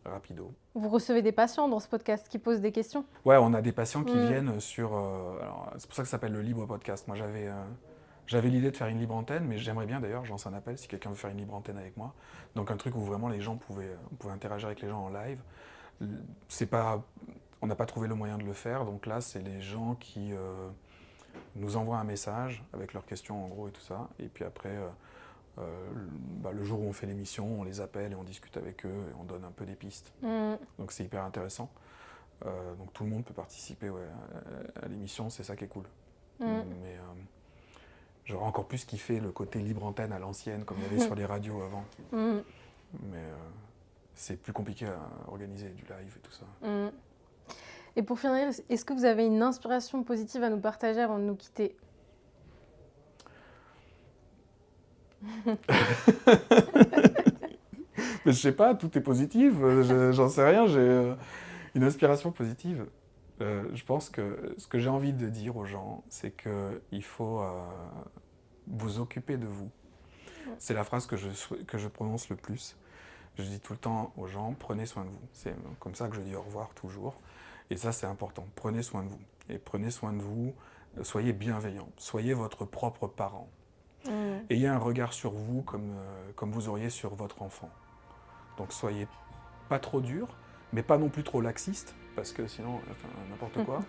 rapido. Vous recevez des patients dans ce podcast qui posent des questions? Ouais, on a des patients qui viennent sur... alors, c'est pour ça que ça s'appelle le libre podcast. Moi, j'avais l'idée de faire une libre antenne, mais j'aimerais bien d'ailleurs, je lance un appel si quelqu'un veut faire une libre antenne avec moi. Donc un truc où vraiment les gens pouvaient interagir avec les gens en live. On n'a pas trouvé le moyen de le faire, donc là, c'est les gens qui nous envoient un message avec leurs questions en gros et tout ça. Et puis après... le jour où on fait l'émission, on les appelle et on discute avec eux et on donne un peu des pistes. Donc c'est hyper intéressant. Donc tout le monde peut participer à l'émission, c'est ça qui est cool. Mais j'aurais encore plus kiffé le côté libre antenne à l'ancienne, comme il y avait sur les radios avant. Mais c'est plus compliqué à organiser du live et tout ça. Et pour finir, est-ce que vous avez une inspiration positive à nous partager avant de nous quitter? Mais je sais pas, tout est positif, j'en sais rien, j'ai une inspiration positive. Je pense que ce que j'ai envie de dire aux gens, c'est qu'il faut vous occuper de vous. C'est la phrase que je prononce le plus. Je dis tout le temps aux gens, prenez soin de vous. C'est comme ça que je dis au revoir toujours. Et ça, c'est important. Prenez soin de vous. Et prenez soin de vous, soyez bienveillants, soyez votre propre parent. Ayez un regard sur vous comme vous auriez sur votre enfant. Donc soyez pas trop dur, mais pas non plus trop laxiste, parce que sinon, n'importe quoi.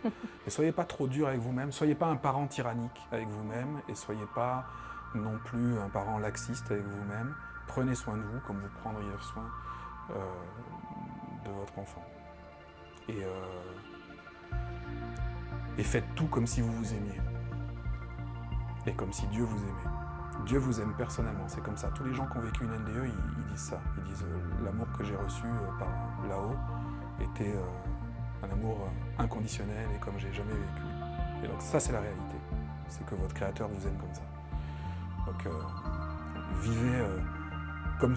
Et soyez pas trop dur avec vous-même, soyez pas un parent tyrannique avec vous-même, et soyez pas non plus un parent laxiste avec vous-même. Prenez soin de vous comme vous prendriez soin de votre enfant. Et faites tout comme si vous vous aimiez. Et comme si Dieu vous aimait. Dieu vous aime personnellement, c'est comme ça. Tous les gens qui ont vécu une NDE, ils disent ça. Ils disent l'amour que j'ai reçu par là-haut était un amour inconditionnel et comme j'ai jamais vécu. Et donc ça, c'est la réalité. C'est que votre Créateur vous aime comme ça. Donc vivez comme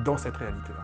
dans cette réalité-là.